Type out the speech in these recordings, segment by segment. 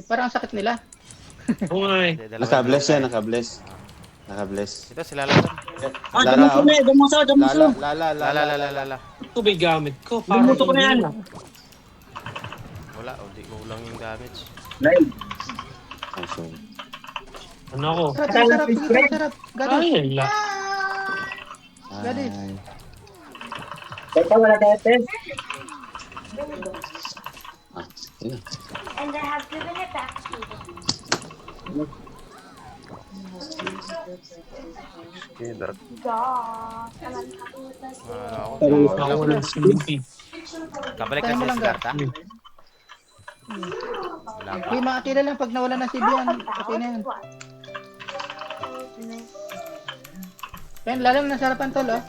Parang ang sakit nila. Oo nga eh. Naka-bless yan, naka-bless. Naka-bless. Ito sila lang. Ah, Lara, damuso na eh. Damuso. Lala. Ito ba yung gamit ko? Damuso ko na yan. Wala, di ko lang yung damage. Live. Ano ako? Sarap. Sige, sarap. Gadis. Ay, la. Gadis. Teka, wala tayo test. Yun. And I have given it back to you. Ako ng sleepy. Kabalik Tayo mo kasi lang, si Darta. Wala pa. Okay, makakila lang pag nawala ng CB yan. Okay na yan. Yan, lalang na sarapan tol, oh.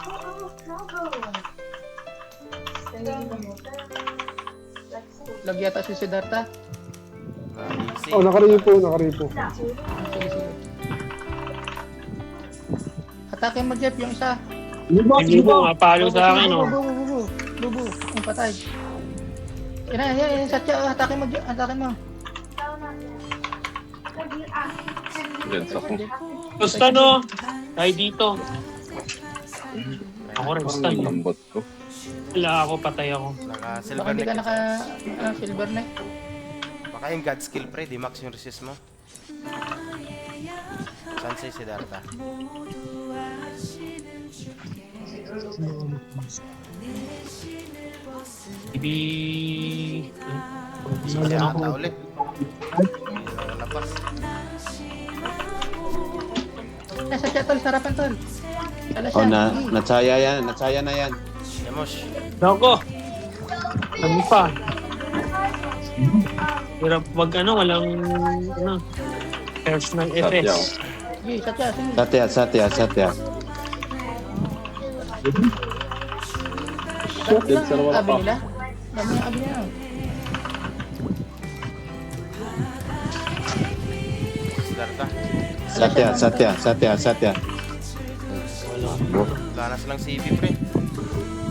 Lag yata si Siddhartha. Easy. Oh, nakaripo. Sige. Atake mo, Jeff, yung isa. Hindi mo mapalo sa akin, oh. Bubu. Ang patay. Yan, Satya, atake mo, Jeff. Atake mo. Basta no. Tayo dito. Ako rin, basta no. Lambot ko. Wala ako, patay ako. Naka-silver Baka hindi ka neck. silver neck. Baka yung God skill pre, di max yung resist mo. Saan si Darta? Hindi... Saan ata ulit? Lapas. Satya, tol, sarapan, tol. Kala siya. Oh, Sige. natsaya na yan. Yamosh. Ako! Ano pa? Hirap wag walang personal effects. Sige, Satya, sige. Satya. Dead sir, wala Abi pa. nila. Abi niya. Si Darta. Satya. Wala na silang CP pre.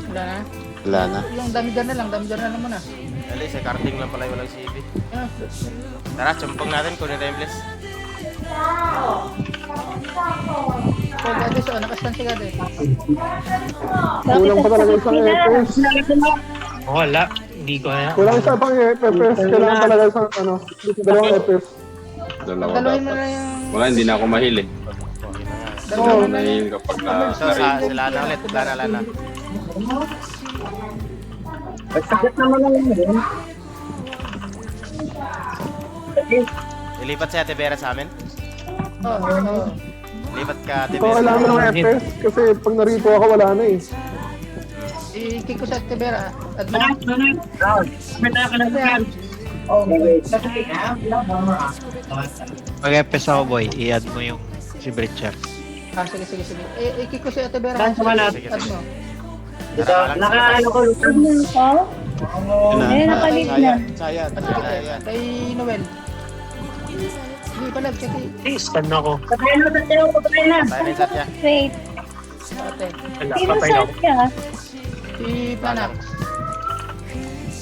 Wala na. Wala na. Yung damigan na lang muna. Dali, sa karting lang pala yung walang CP. Ah, Tara, chumpong natin, kunin tayo yung bless. so, Gadis, nakastan si Gadis. Kulang pa talaga isang FS. Wala. Hindi ko na. Kulang isa pang FS. Kailangan talaga isang dalawang FS. Dalawa Dalawin mo dapat. na yung... Wala, hindi na ako mahili. Dalawin mo na yung... Nahihil kapag So, si Lana ulit. Lana. Sakit naman lang yun. Ilipat si Ate Vera sa amin. Oo. Lipat ka, Ate Ito kailangan Vera. ng FS kasi pag narito ako wala na eh. I-kick ko sa Tibera. At Round. May tayo ka na yan. Mag-epes ako boy, i-add mo yung si Britcher. sige. I-kick ko si Ate Vera. Saan ka na? Add mo. Tara, Nakaano ko. Nakalit na. Saya. Kay Noel. Hindi pala, kasi Stun ako. Patay na. tayo na yung Satya. Wait. ate. Wala, Sino patay ako. Satya? Si Panak.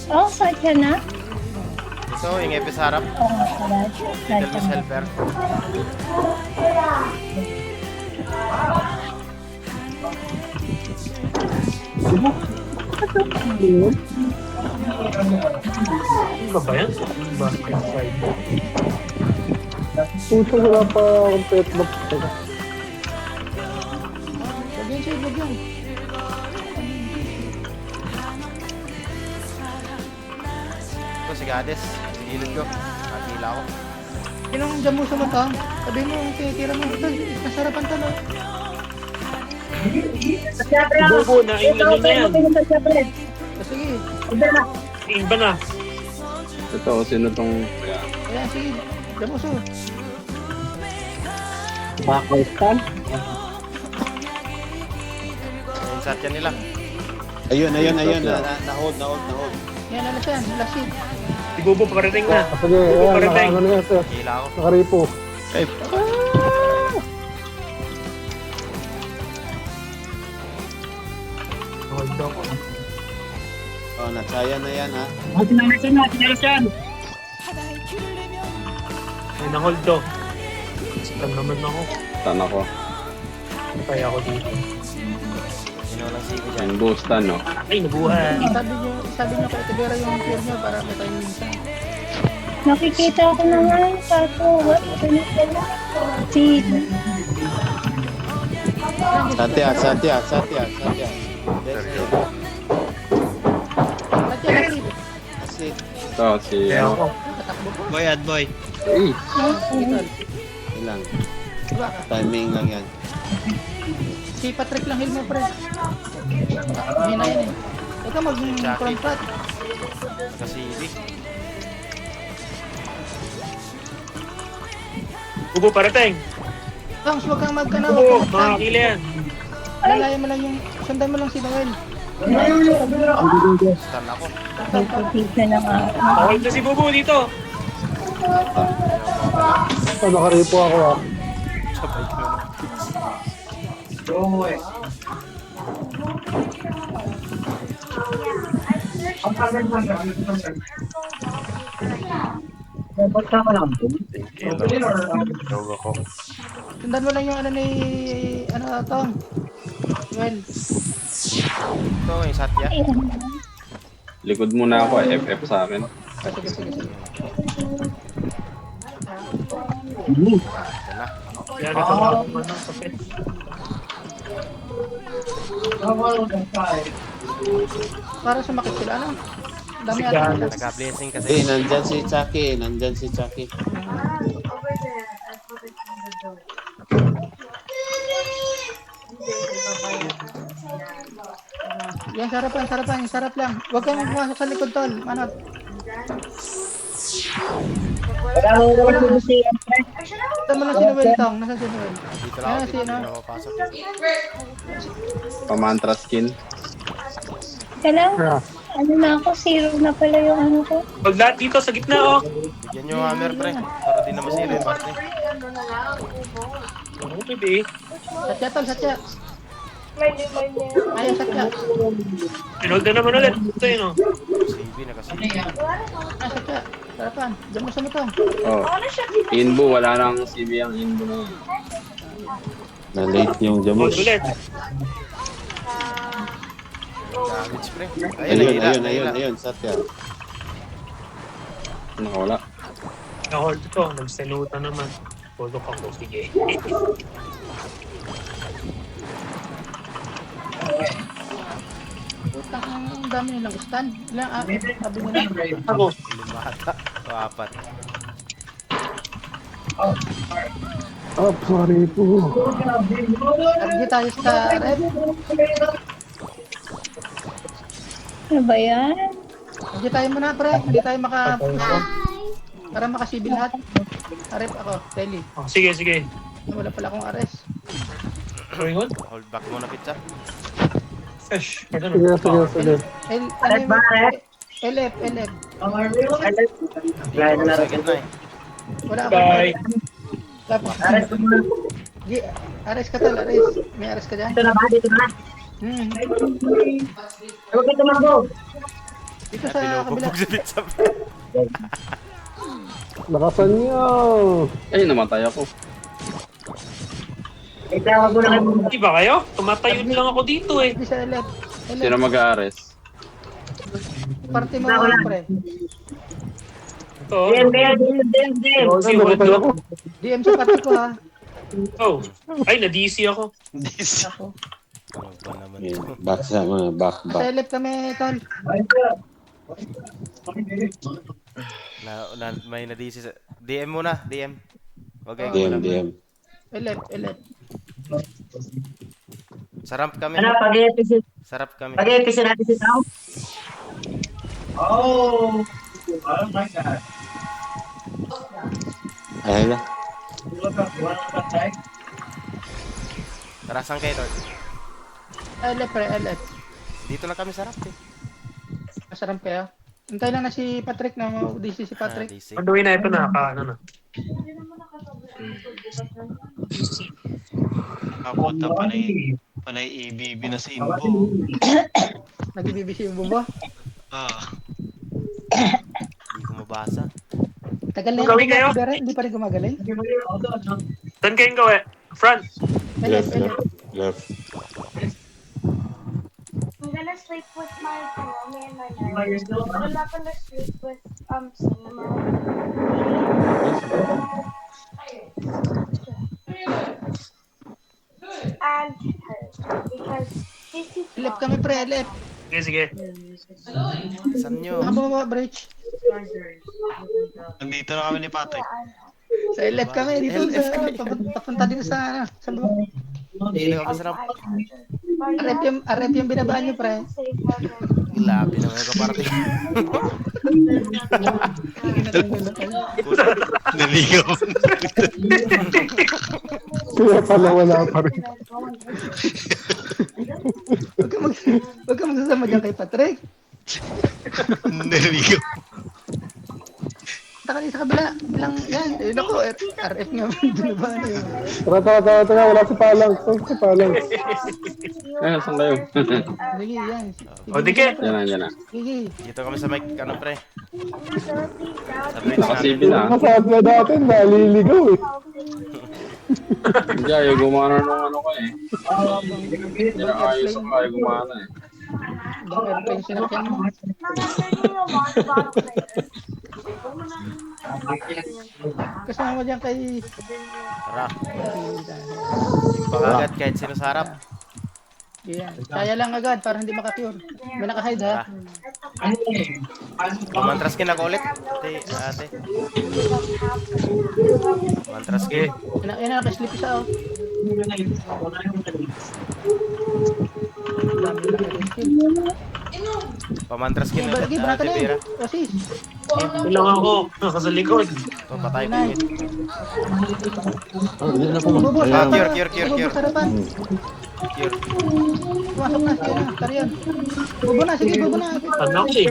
Oh, Satya na? So, yung epi sa harap. Oo nga pala. Little Miss Helper. Ano ba yan? Basket side. Puso wala pa complete lock. Teka. Wag yan. Ito si Gades. Sa gilid ko. Nakakila ko. Sinong jamuso mo to? Sabi mo, tira mo. Ito, nasarapan to, no? Bubo na, ilan na yan. Sige. Iba na. Ito, sino tong... Ayan, sige. Jamuso. Pakistan. Yung Satya nila. Ayun. Na-hold. Yan, ano siya? Lasi. Si Bubo parating na. Sige, ayan, Parating. nakaano na FS. Nakakila ko. Nakaripo. Hold ako. Oh, natsaya na yan ha. Tinalasan. Pinahold to. Stun naman ako. Tan ako. Kaya ako dito. Sino lang sigo dyan? Yung boostan, no? Ay, nabuhay. Sabi niyo kay Tibera yung fear niyo para may tayo minsan. Nakikita ko naman, kaso wala ko na pala. Si... Satya. Satya, lagi. Asit. Ito, si... Kaya ako. Tatakbo po. Boy, ad boy. Eh, Ilang. Diba? Timing lang yan. Si Patrick lang heal mo, pre. Hina yan eh. Huwag ka mag-front flat. Kasili. Bubo parating. Tangs, huwag kang magkanaw. Oo, Huwag kang mga kila yan. lalayan mo lang yung... Sundan mo lang si Noel. Stun ako. Pagpapisa ng ako. Hold na si Bubo dito. Nakaripo ako ah. Sabay ko na. Sundan mo lang yung ano ni... Ano, Tong? Noel. Ito yung Satya. likod muna ako, FF sa akin. Sige. Ito na. Yan, ito ako ng kapit. Para sumakit sila, ano? Dami Sige. ata. Nagka-blessing kasi. Eh, nandyan si Chucky. Yan, sarap lang. Huwag kang pumasok sa likod, tol. Manot. Wala mo naman sibisiyan. Sundan mo lang si Noel, Tong. Nasa si Noel. Dito lang ako. Ayan, Dito sino? na mapapasok. Pamantra skin. Ka lang, ano na ako, zero na pala yung ano ko. Pag lahat dito sa gitna, oh. Bigyan nyo hammer, pre. Para di na masira yung parte. Okay, be. Satya, tol, satya. Ayaw, satya. Pinold na naman ulit. Ito yun, oh. CB na kasi. Ah, satya. Sarapan. Diyan mo sa mitong. Oh. Inbo, wala nang CB ang Inbo na yun. Na-late yung Hold Jamus. ulit. Damage, pre. Ayun, Ayun, Satya. Nakawala. Na-hold ito. Nagsalutan naman. Hold ako. Sige. Putang, ang dami nilang stand. Ilang, sabi mo na. Ako. 5 ata. O 4. Sorry po. Argi tayo sa red. Ano ba yan? Argi tayo muna, pre. Hindi tayo para makasibil lahat. Arep ako, Telly. Oh, sige. Wala pala akong ares. Going on? Hold back muna, pizza. Fresh. Sige. LF. Second na eh. Wala ako. Bye. Tapos, ares ka tol, ares. May ares ka dyan? Dito na. Huwag ka tumakbo. Dito sa kabila. Pinupupog si pizza. Lakasan niyo. Eh, namatay ako. Itawag mo na kayo. Di ba kayo? Tumatayo lang ako dito eh. Di sa LF. Sino mag-aares? Party mo, pre. Ito. DM. Si Waldo. ako. DM sa party ko, ha. Oh. Ay, na-DC ako. Ako. Ano ba naman Ayun, ito? back sa mga back. Sa LF kami, tol. May na-DC sa... DM muna, DM. Wag kayo DM. LF. Sarap kami. Ano, pag-episode. Sarap kami. Pag-episode natin si Tom. Ayun na. Tara, saan kayo, Lord? LF, pre, LF. Dito lang kami sarap eh. Masarap kaya. Hintay lang na si Patrick na DC si Patrick. DC. On the way na ito na. Ano na. Kapunta panay EBB na sa Inbo. Nag-BBC yung bubo. Ah, Hindi ko mabasa. Tagal na Gawin kayo? Pero hindi pa rin gumagaling. Saan kayong gawin? Front. Left, left, left. I'm gonna sleep with my mommy and my dad. I'm not gonna sleep with Cinema. And her because she's too Left small. kami pre, left. Sige, sige. Saan nyo? Baka bumaba, bridge. Nandito na kami ni Patrick. Sa left kami, dito sa, papunta din sa baba. Hindi na kami sarap. RF yung binabaan nyo pre. Labi naman yung kaparating. Naligaw. Kaya pala wala pa rin. Huwag ka magsasama dyan kay Patrick. Naligaw. Taka sa kabila. Bilang yan. Eh, naku, RF nga. Binabaan na yun. Tara, wala si Palang. Si Palang. Saan kayo? Sige, yan. O, di ka. Yan na. Sige. Dito kami sa mic, ano pre? Sa bridge Naka-CV namin. na. Masaad na natin, naliligaw eh. Hindi, ayaw gumana nung ano ko eh. Hindi na ayos ako, ayaw gumana eh. Baka RF yung sinakyan mo. Kasama mo dyan kay... Tara. Pagagad kahit sino sa harap. Yan. Kaya lang agad para hindi makakure. May nakahide ha. Tara. Mantras kin ako ulit. Ate. Mantras kin. Yan na, nakasleep isa oh. Pamantras kin ulit. Lagi, banata na Bira. yun. Osis. Ilang ako. Nasa likod. Papatay ko yun. Bubo. Ah, cure. Bubo sa harapan. Cure. Pumasok na. Sige na. Tariyan. Bubo na. Sige, bubo na. Ano ko eh.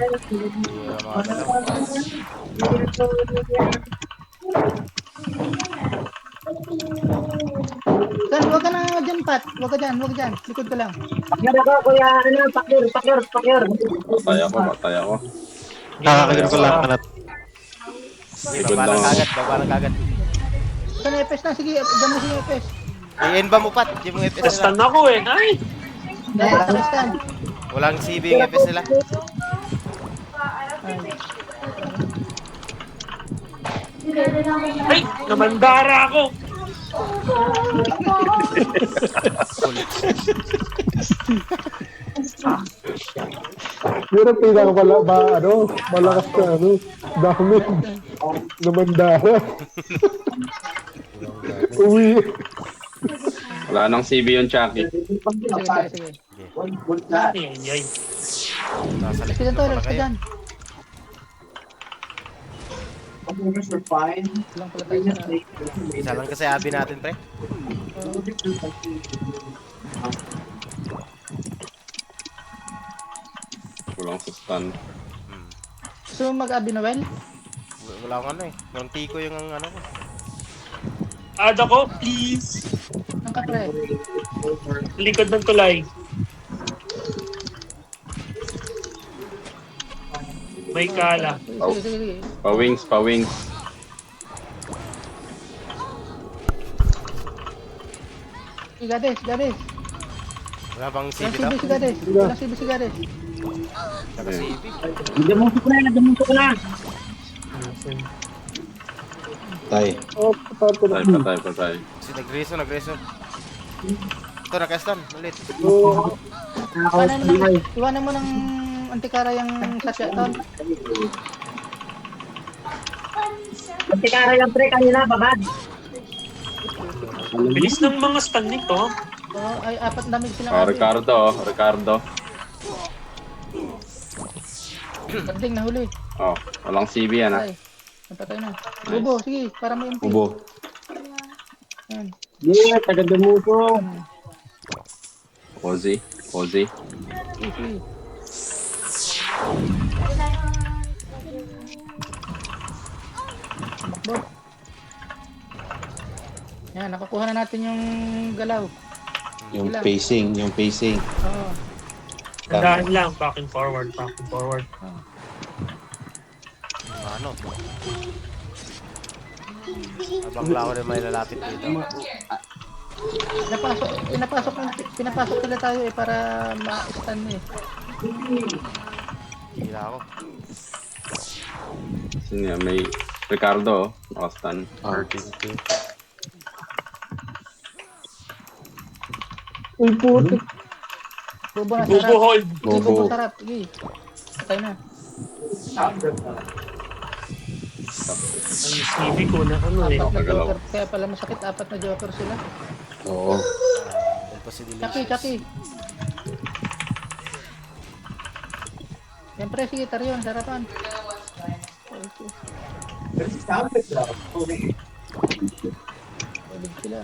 Kan, huwag ka na dyan, Pat. Huwag ka dyan. Likod ka lang. Pakir ako, kuya. Pakir. Patay ako. Nakakagin ko lang kalat. Baba lang kagad. Saan na FS na? Sige, dyan mo sige FS. I-end ba mo Pat? Di mo FS nila. Stun ako eh. Ay! Dahil sa stand. Walang CB yung FS nila. Ay! Namandara ako! Yun ang pinaka malakas na dami. Namandara. Uwi. Wala nang CV yung Chucky. Sige. Ay. Nasa Sige likod dyan to, pala relax ka kayo. dyan. Lang pala tayo sa... Isa lang kasi abi natin pre. Walang sa stun. So mag-abi Noel? Wala akong ano eh. Nung tiko yung ano ko. Add ako, please. Ang kapre. Likod ng tulay. May kala. Sige. Pa-wings. Gades. Wala bang Walang CB daw? CB si Gades. Walang CB si Gades. Saka CB. Damuso ko na. Tay. Oh, Patay. Si nagreso. Ito nakastan. Ulit. Iwanan mo ng antikara yung satya ton. Antikara yung pre kanina, babad. Bilis ng mga stun nito. Oh, ay apat damage silang abi. Ricardo. Parding nahuli. Oh, walang CV yan ha. Ay, napatay na. Bubo, sige, para mo yung Ubo. Yan. Yeah, taga Damuso. Ozzy. Sige. Bakbot. Yan, nakukuha na natin yung galaw. Yung pacing. Oo. Tandaan lang. Back and forward. Ano? Habang lang ako rin may lalapit dito. Pinapasok nila tayo eh para ma-stun eh. Hila ako. Sino yan? May Ricardo, Austin. Uy, putik. Bubo na Bubo sarap. hold. Sige, bubo sarap. Sige. Patay na. Ang CV ko na ano eh. Apat na Nagalaw. joker. Kaya pala masakit, 4 na joker sila. Oo. Dahil pa si Chucky, Delicious. Chucky. Siyempre, sige, Tarion, sarapan. Pwede sila.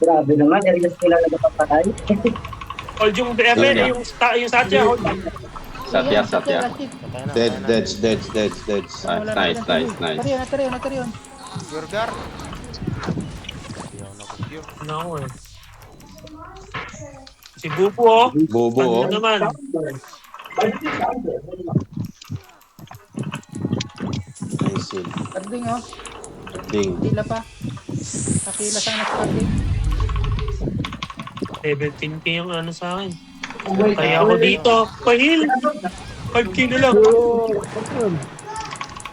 Grabe naman, areas nila na napapatay. Hold yung Evan, yung Satya, hold. Satya. Patay na, Dead, patay na. dead. Nice. Tarion. Pure guard. Hindi ako nakapure. Ano ako eh. Si Bubo oh. Bobo, oh. Ano naman? Nice yun. Tarding, oh. Ding. Tila pa. Nakila sana sa tarding. 17k yung ano sa akin. Kaya ako dito. Pahil! 5k na lang.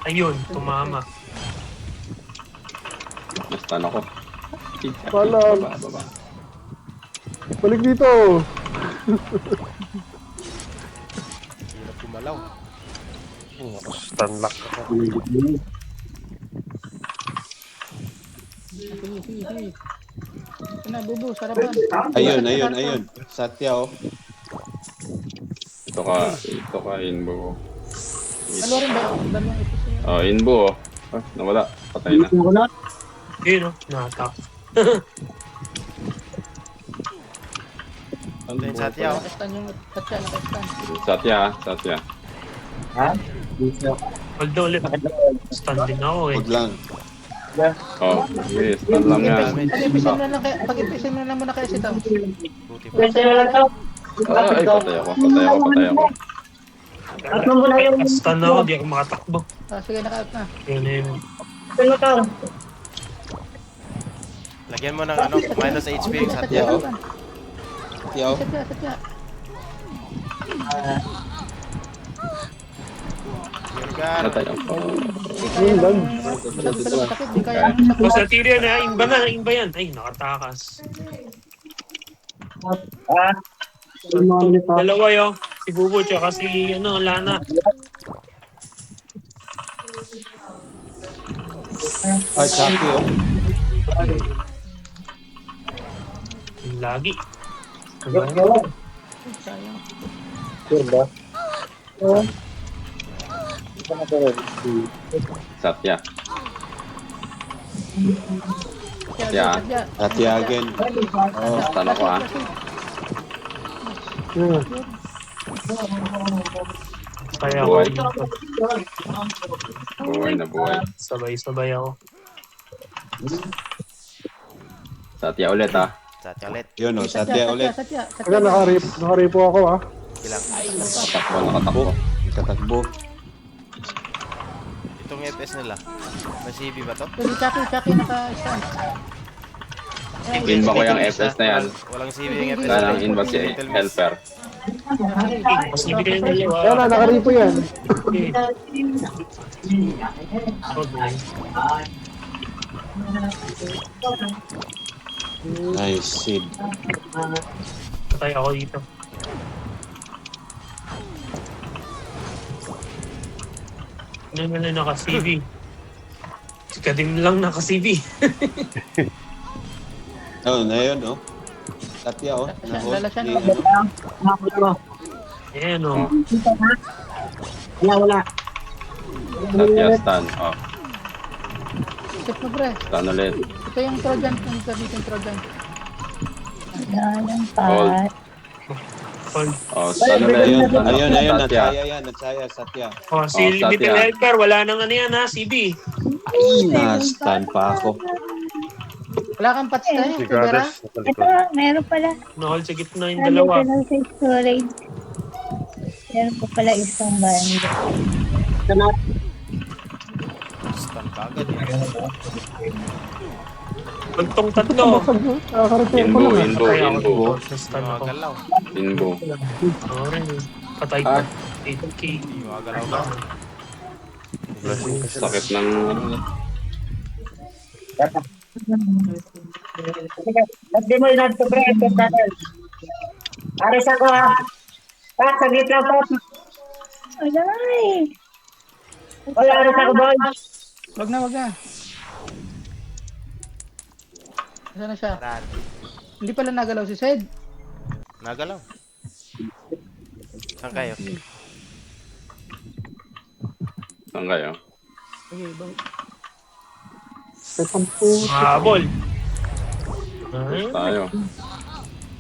Ayun, tumama. Nastan ako. Wala. Baba. Balik dito. Hirap kumalaw. Sige. Ito na, bubo, sarapan. Ayun. Satya, oh. Ito ka, Inbo. Dalawa rin ba? Dalawang ito siya. Oh, Inbo. Nawala. Patay na. Yun oh, natak. Ito yung Satya, oh. Nakastan yung nakastan. Satya. Hold on ulit. Stand din ako eh. Huwag lang. Oh, yes. Stand lang yan. Pag-ipisin mo na muna kaya si Tom. Buti pa. Pwede na lang to. Ay, patay ako. At mo muna yung... Stand ako, di ako makatakbo. Sige, naka-out na. Yun na yun. Ano to? Lagyan mo ng ano, minus HP yung Satya. Yeah, oh. Satya, oh. Satya. Pure guard. Patay ako. Di kaya ng... Sakit, di kaya ng... O sa Tyrion na, imba yan. Ay, nakatakas. Dalawa yun. Si Bubo tsaka si Lana. Ay, Chucky, oh. Yung lagi. Sayang. Satya. Satya. Satya again. Oh. Nastan ako ah. Kaya ako Buhay. dito. Buhay na buhay. Sabay-sabay ako. Satya ulit ah. Satya ulit. Yun, oh. Satya ulit. Satya. Teka, nakaripo ako ah. Ilang. Nakatakbo. Katakbo. Itong FPS nila. May CB ba to? Pwede Chucky naka-stand. Inba ko yung FS na yan. Walang CB yung FPS. Wala nang inba si Helper. Mas ibigay yung dalawa. Ayan na, nakaripo yan. Okay. Okay. Nice, Sid. Patay ako dito. Ano na naka-CV? Si Kadim lang naka-CV. Oh, na yun, oh. Satya, oh. Na-hold. Lala siya, Di, no? ano. Ayan o. Wala. Satya stun. Oh, Isip mo, pre. stun ulit. Ito yung Trojan. Yung gamitin Trojan. Yan, Hold. pat. Hold. Oh, stun ulit. Ayun, Satya. Natsaya, Satya. Oh, si Oh, Satya. Little Helper, wala nang ano yan ha, CB. Ay, na-stun pa ako. Wala kang patch tayo. Tibera. Ito, meron pala. Na-hold sa gitna yung Nandito dalawa. lang sa storage. Meron pa pala isang band. Stun ka agad eh. Bagtong tatlo. Nakaka-repair ko Inbo, lang. inbo, Patay ako inbo. dito. Nastan ako. Gumagalaw. Inbo. Oo rin eh. Patay ko. 8K. Gumagalaw ka. Sakit ng ano. Ba't di mo inad to pre? Ito natin. Aris ako ha. Pat, saglit lang po. Alay! Wala, aris ako boy. Wag na, wag na. Nasaan na siya? Rad. Hindi pala nagalaw si Sed. Nagalaw. Saan kayo? Saan kayo? Okay, Habol. Ay, Tayo.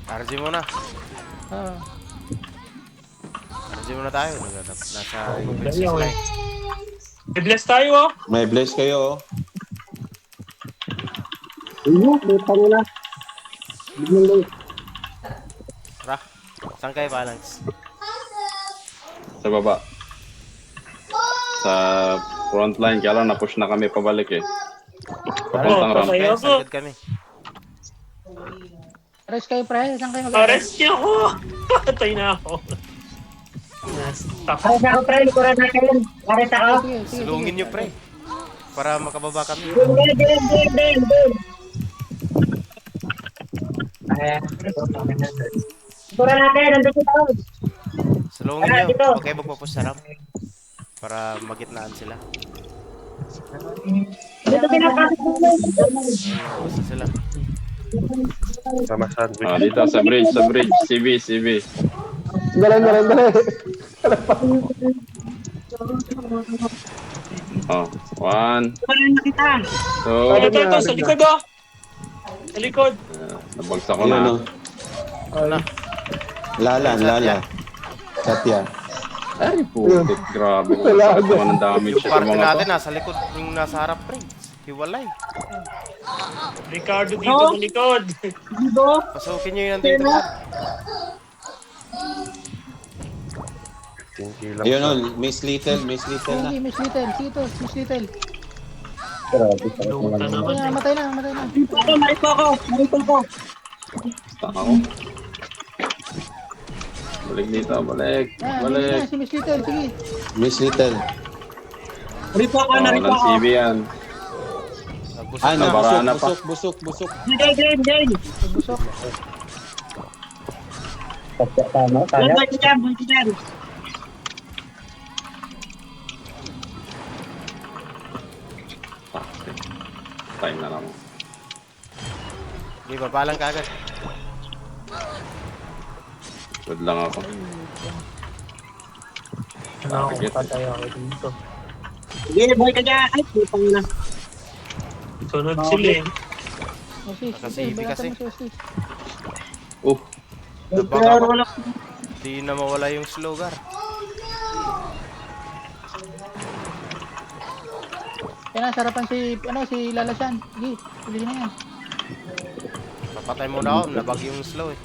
RG muna. Ah, RG muna tayo. Nasa dali ako sila eh. eh. Bless tayo oh. May bless kayo, oh. Ra. Saan kayo balance? Sa baba. Sa front line, kaya lang na-push na kami pabalik eh. Papuntang ramp. patay Kaya ako. sagad kami. Ares kayo pre, saan kayo mag-ares? Arrest niyo ako. Patay na ako. Stuck. Aris ako pre, likuran na kayo. Aris ako. Sige, sige, Sulungin sige. nyo pre. Para makababa kami. Din. Likuran natin, nandito ako. Sulungin nyo. Huwag kayo magpapos sa ramp. Para magitnaan sila. Dito pinapasok mo. Basta sila. Dito sa bridge. CB. Dali. Oh, 1, 2, Ito, sa likod oh. Sa likod. nabagsak ko Ayan, na. oh. Lala. Satya. Ay, putik, grabe. Wala Sakit naman ng damage Yung sa party mga to. natin nasa likod. Yung nasa harap pre. Hiwalay. Ricardo dito sa likod. Pasukin nyo yung nandito. Ayun, oh. Miss Little na. Sige, Miss Little. Sige to, Miss Little. Luta naman Ay, eh. matay na. Stuck ako. Balik dito, balik. Ah, Balik. si Miss Little, sige. Miss Little. Oh, ng CB yan. Ah, Nabara na pa. busok. Busok. Time na lang. Hindi, babalang ka agad. Good lang ako. Patay ako dito. Sige, boy ka dyan. Ay, putang na. Sunod sila eh. Osis, Nakasibi kasi. Osis. Nabaga. Di na mawala yung slogar. Kaya na, sarapan si Lalasan. Sige, tuloy na yan. Papatay muna ako. Nabag yung slow eh.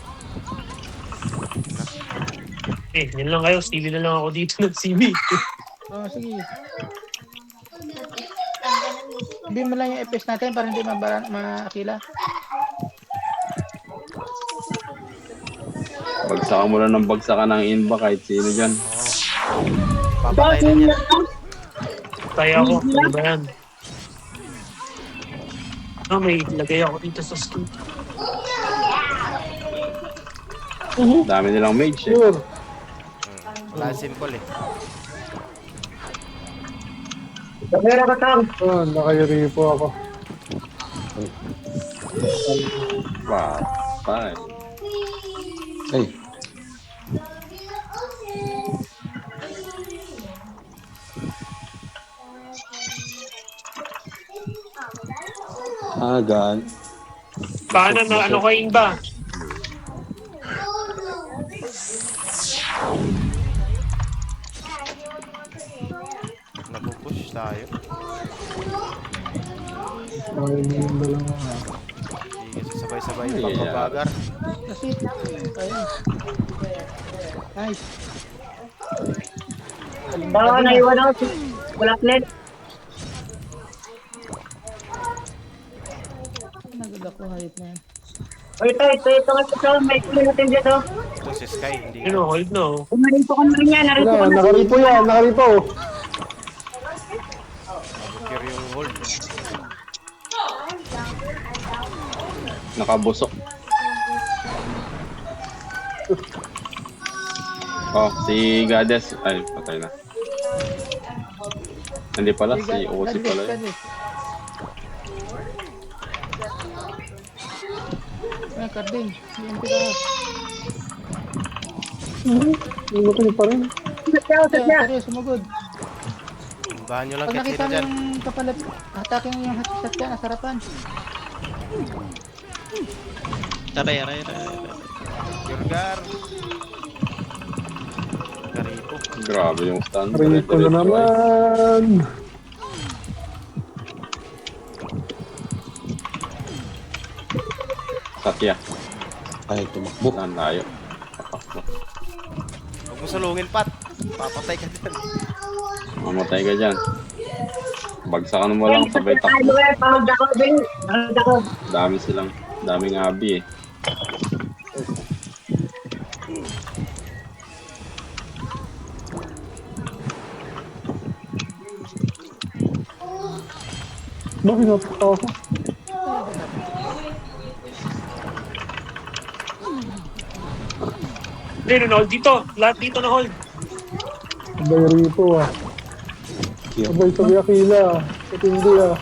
Yan lang kayo. Steely na lang ako dito ng CB. Oh, sige. Sabihin mo lang yung FPS natin para hindi makila. Bagsakan mo lang ng bagsakan ng inba kahit sino dyan. Papatay na niya. Patay ako. Ano ba yan? May lagay ako dito sa scoop. Dami nilang mage eh. Sure. Wala simple eh. Meron ka tang. Nakayuri po ako. Patay. Ay. Gan. Paano na ano kayo ba? Napupush tayo. Sige, sabay-sabay yung pagbabagar. Kasi, ayun. Nice. Bawa na iwan ako. Bulak net. ako, hayop na yan. O ito nga ito. May kulo natin dyan, oh. Ito si Sky, hindi Yun o, hold no. Narito ko na rin yan. Narito ko na. Nakaripo yan, nakaripo. Carry yung hold. Nakabusok. Oh, si Goddess. Ay, patay na. Hindi pala, si Osi pala yun. Ay, Carding. Yung pila. Inutin pa rin. Seryo, sumugod. Bahan nyo lang Pag kahit nakita sino mo dyan. yung kapalat, atake mo yung hatchet ka, nasarapan. Aray, aray, aray. Yurgar. Garipo. Grabe yung stun. Nakaripo na naman. Satya. Ay, tumakbo. Saan tayo? Papasok. Huwag mo salungin, Pat. Papatay ka dyan. Mamatay ka dyan. Bagsakan mo lang sabay takbo. Pamag ako, Ben. Pamag ako. Dami silang, daming abi eh. Bakit napaka ako? Hindi, hold dito. Lahat dito na hold. Sabay rito ah. Sabay sabi Akila. Katindi ah.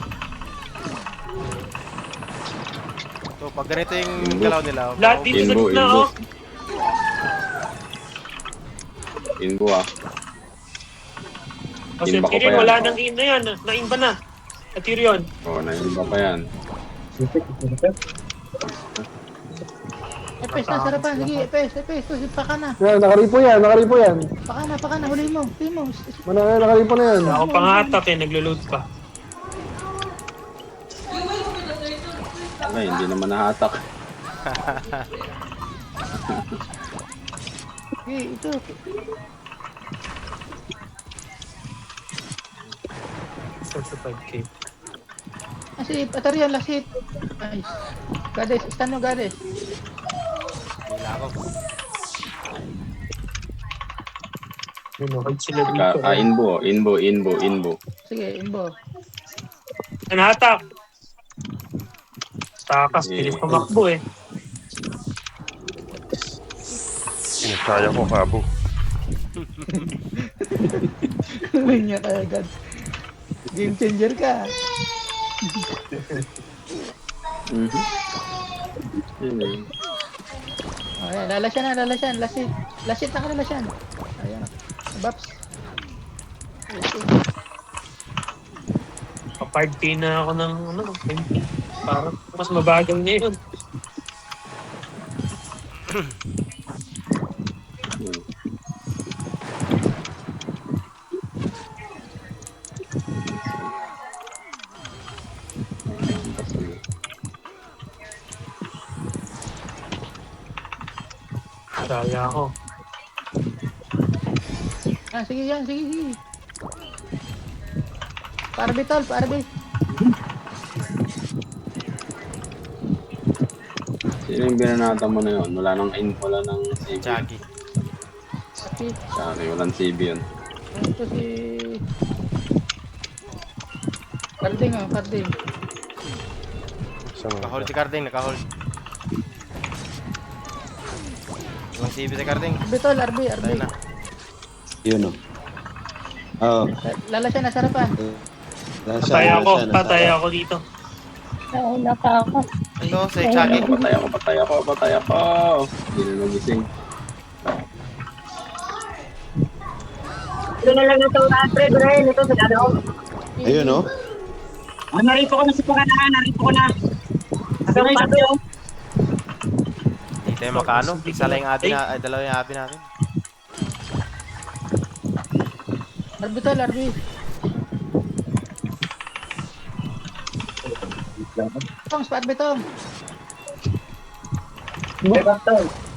So, pag ganito yung galaw nila, Lahat dito sa Inbo, gitna, inbo. oh. Inbo ah. Kasi Inba ko pa Tyrion, yan. wala nang in na yan. Naimba na. At Tyrion. Oo, nainba pa yan. Epes na, sarapan. Sige, epes. Paka na. Yan, nakaripo yan, nakaripo yan. Paka na. Huli mo. Nakaripo na yan. Ako pangatak eh, naglo-load pa. Ay, hindi naman nahatak. Sige, ito. Sa 5K. Kasi, Atarian, last hit. Nice. Gades, stand mo, Gades. hila ako. Hold sila dito. Inbo. Sige, imbo. Nahatak. Takas, Eh. pilit pamakbo eh. Kaya ko, Kabo. Uwi niya ka agad. Game changer ka. Mhm. Yun eh. Ayan, lalasyan. Last hit na ka lalasyan. Ayan. Baps. Pa-5K na ako ng 20. Parang mas mabagal niya yun. Daya ako. Sige yan, sige. Parbe tol, parbe. Sino yung binanata mo na yun? Wala nang CB. Chagi. Okay. Sorry, walang CB yun. Ito si... Carding. Nakahold si Carding, nakahold. Yung CB si Carding. Arbe tol, arbe. Tayo na. Yun o. Oo. Lalasyan na sarapan. Patay ako dito. Nauna pa ako. Ito, si Chagi. Patay ako. Hindi na nagising. Ito na lang ito. Pre, Brian. Ito sa gano'n. Ayun o. Narito ko na sa pagkanahan. Narito ko na. Sabi mo. Hindi tayo makano. Isa lang yung abi na, ay dalawa yung abi natin. Arbe tol, arbe. Tong, arbe tong.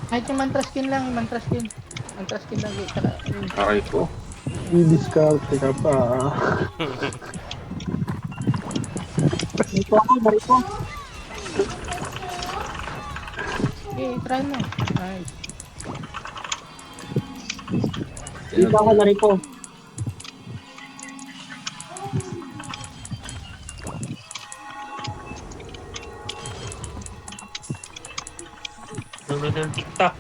Kahit yung mantra skin lang. Mantra skin lang. Aray ko. I-discard ka pa. Narito ako. Okay, try mo. Nice. Dito ako na rin po. Nanonood ng TikTok.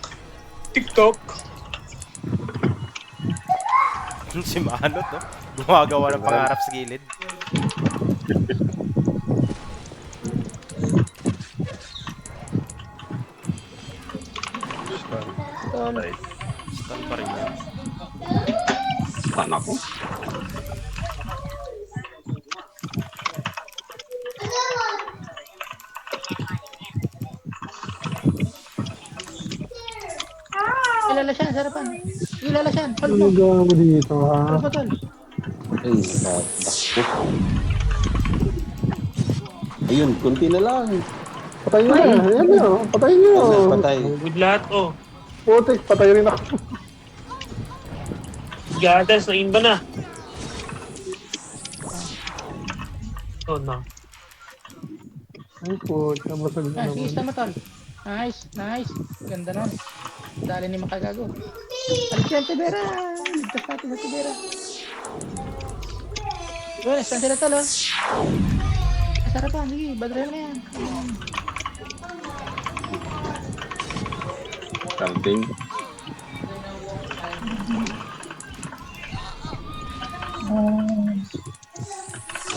TikTok! Si Manot, no? Gumagawa ng pangarap sa gilid. Tol. Stun pa rin yan. Stun ako. Ilala siya, sarapan. Ilala siya. Hold mo. Ano gawa mo dito, ha? Hold mo, tol. Ay, nakatakbo. Ayun, kunti na lang. Patayin nyo na. Ayan nyo. Patayin nyo. Patay. Good lahat, oh. Putik, patay rin ako. Gadas, na-inba na. Oh, no. Ay po, kabasag na Ah, sige, naman. isa mo, tol. Nice, nice. Ganda nun. Dali ni makagago. Alis yan, Tibera. Ligtas natin sa Tibera. Yun, saan sila, tol, oh? Sarapan, sige, badray mo na yan. Starting.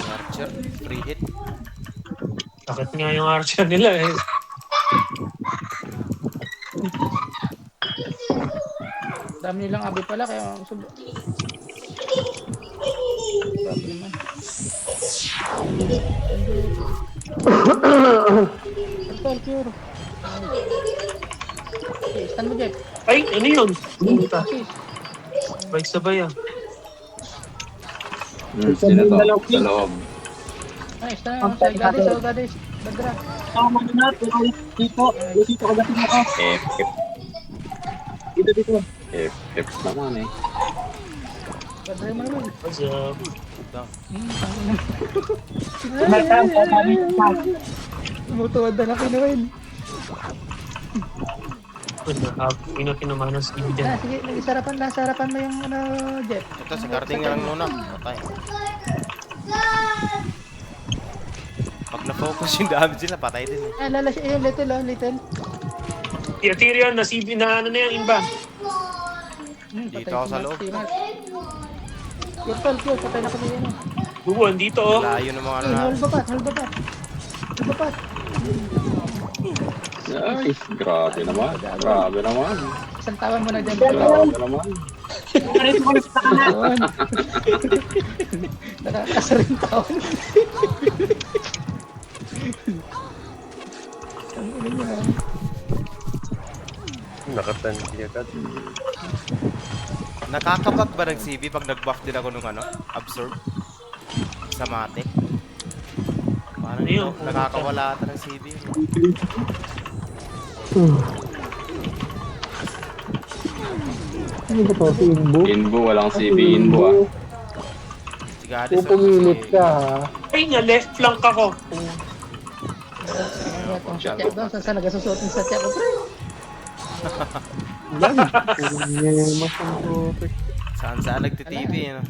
Archer, free hit. Bakit nga yung archer nila eh. Dami nilang abi pala, kaya problem man. Tol, cure. Okay, stand mo, Jeff. Ay, ano yun? Puta. Assist. Sabay-sabay ah. Sino to? Sa loob. Nice, tara. Sa Gades, sa Gades. Badra. Tama na na. Dito. Dito ko dating ako. F, F, Dito, dito. F, F naman eh. Badra mo naman. What's up? Tumutuwad na lang kinuwin. Pinakin naman ng speed dyan. Ah, sige, nagisarapan na. Sarapan mo yung ano, Jeff. Ito, si Carding na lang muna. Patay. Pag na-focus yung damage nila, patay din eh. Ah, lala siya. Yung little, oh, little. Si Tyrion, nasibi na ano na yan, imba. Dito ako sa loob. Cure, tol, cure. Patay na kami yun. Buwan, dito oh. Layo ng mga Eh, hold bapat, hold bapat. Hold bapat. Ay, grabe naman. Grabe naman. Isang tawan mo na dyan. Grabe naman. Dito ko na sa kanan. Nakakasa rin taon. Ang ina niya. Nakatandi agad. Nakakabag ba ng CB pag nag-buff din ako nung ano? Absorb? Sa mate? Parang Ayun, nakakawala ata ng CB. Ano ba to? Si Inbo? Inbo, walang CB Inbo ah. Sigades Kung pumilit ka, ha? Ay nga, left flank ako. Sa tiyak daw. Saan nagasusuotin sa tiyak ko, pre? Yan. Mas ang putik. Saan nagtitv, ano?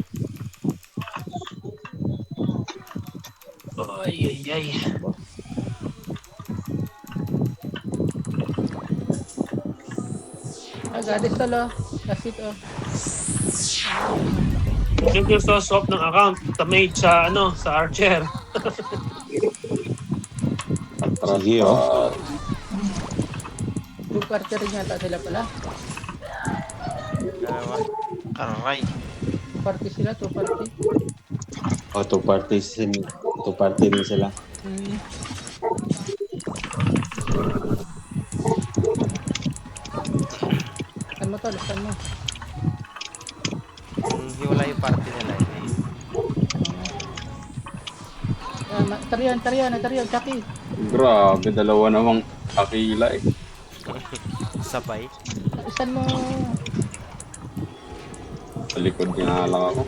Ay, ay, ay. Ah, Gades tol, oh. That's it, oh. Yung gusto swap ng account, tamate sa ano, sa Archer. Sige, oh. Two party rin yata sila pala. Dalawa. Aray. Two party sila, two party. Oh, two party rin sila. Hmm. Saan mo tol, saan mo? Hiwala yung party nila eh. Tariyan, Chucky. Grabe, dalawa namang akila eh. Sabay. Saan mo? Sa likod niya lang ako.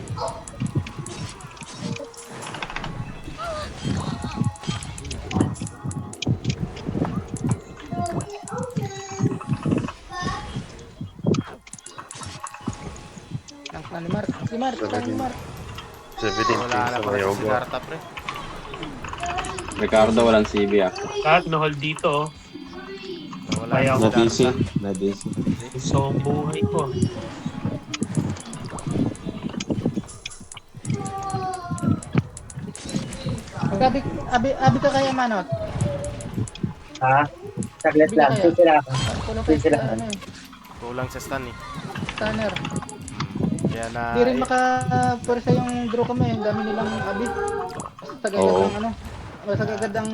ni Mark. Si Mark, saan ni Mark? 17 Wala na sa pala si Mayogo. Sigarta, pre. Ricardo, walang CB ah. Lahat na-hold dito. Wala Kaya si ako. Na-DC. Sigarta. Na-DC. Gusto ang buhay ko. Abi ka kaya manot? Ha? Saglit Abi ka lang. kaya? Sisi lang ako. Kulang kayo Sila. sa ano eh. Kulang sa stun eh. Stunner. Kaya na... Hindi rin maka-pwersa yung draw kami. Ang dami nilang abi. Sagagad Oo. ang ano. Sagagad ang...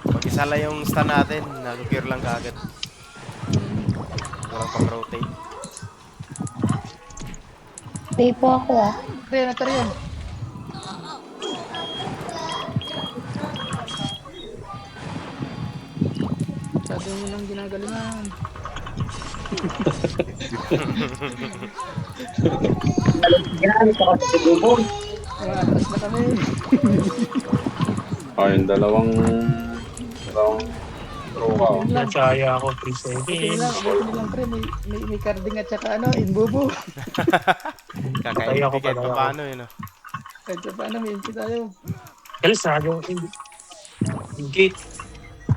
Pag isa lang yung stun natin, nag-cure lang kaagad. Walang pang-rotate. Stay po ako ah. Triyan na triyan. Sabi mo nang ginagalingan. Ginamit ako sa sigubong. Mga atras na kami. Oh, yung dalawang throw ka. Oh. Nasaya ako 3 Buti seconds. nilang pre. May carding at saka ano, inbubo. Patay ako Kakaibigay pa pa daw. paano yun, no? Kahit pa paano, may inci tayo. Kaya sa yung gate.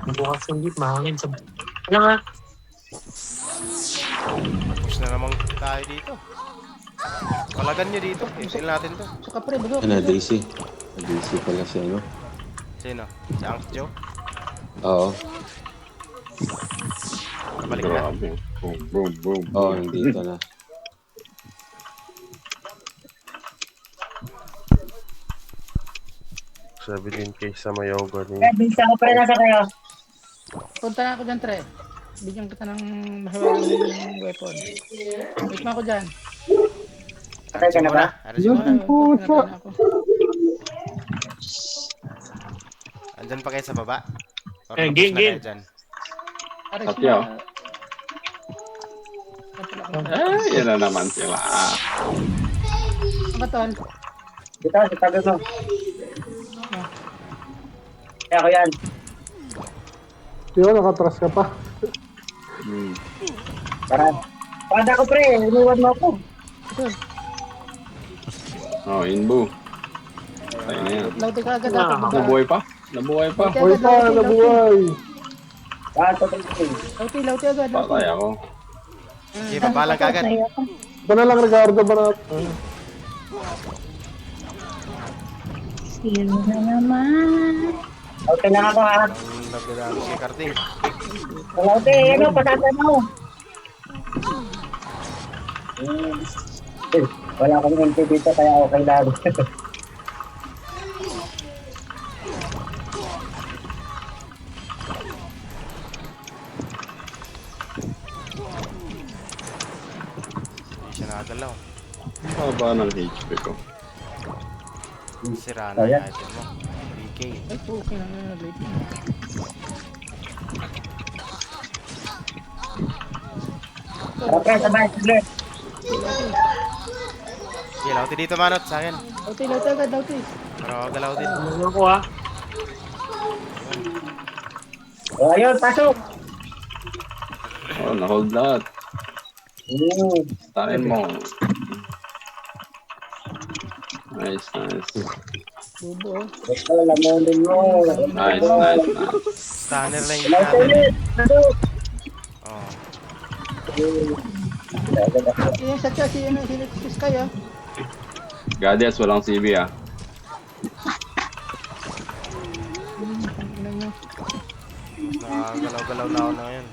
Bukas yung gate, mahangin sa... Ano nga? Push na naman tayo dito. Palagan nyo dito. I-fill natin to. Saka pre, bago. Na-DC. Na-DC pala si ano. Sino? Si Unc Joe? Oo. Balik na. Grabe. Boom, boom, boom. Oo, nandito na. $17K sa Mayogo ni Bisa ko pa rin nasa kayo. Punta na ako dyan, tre. Bigyan kita ng mahiwagang weapon. Wait mo ako dyan. Patay ka na ba? Arasin mo na. Puta. Andyan pa kayo sa baba. Or Eh, tapos game, na game. kayo dyan. Tatyo. Eh, yan na naman sila. Ang katon. Dito, sa tabi mo. Kaya ako yan. Yun, nakatras ka pa. Hmm. Tara. Paganda ko pre, iniwan mo ako. Oh, inbu. Tayo na yan. Lauti ka agad ako. baba. Nabuhay pa? Nabuhay pa? Lauti Buhay agad, pa, lauti, nabuhay. Lauti agad. Lauti. Patay ako. Sige, babalang ka agad. Patay ako. Ito na lang, Ricardo, banat. Zero na naman. Okay lang ako ha. Ang nagdadaan si Karting. Okay, ano, pasata mo. Wala akong MP dito, kaya okay lang. Hindi siya nakagalaw. Ang baba ng HP ko. Sira na yung item mo. 3K. Ay, okay na nga. Late na. Tara pre, sabay, saglit. Sige, lauti dito manot sa akin. Lauti agad, lauti. Pero galaw din. Ano ko ah? O, ayun, pasok. Oh, na-hold lahat. Tanin mo. Nice, nice. Bubo. Gusto, lamunin mo. Nice, nice, nice. Stunner lang yung Wala natin. ulit. Pasok. Oh. Yung sa chat, si Sky ah. Gadias, walang CB ah. Ina niyo. Nakagalaw-galaw na ako na ngayon.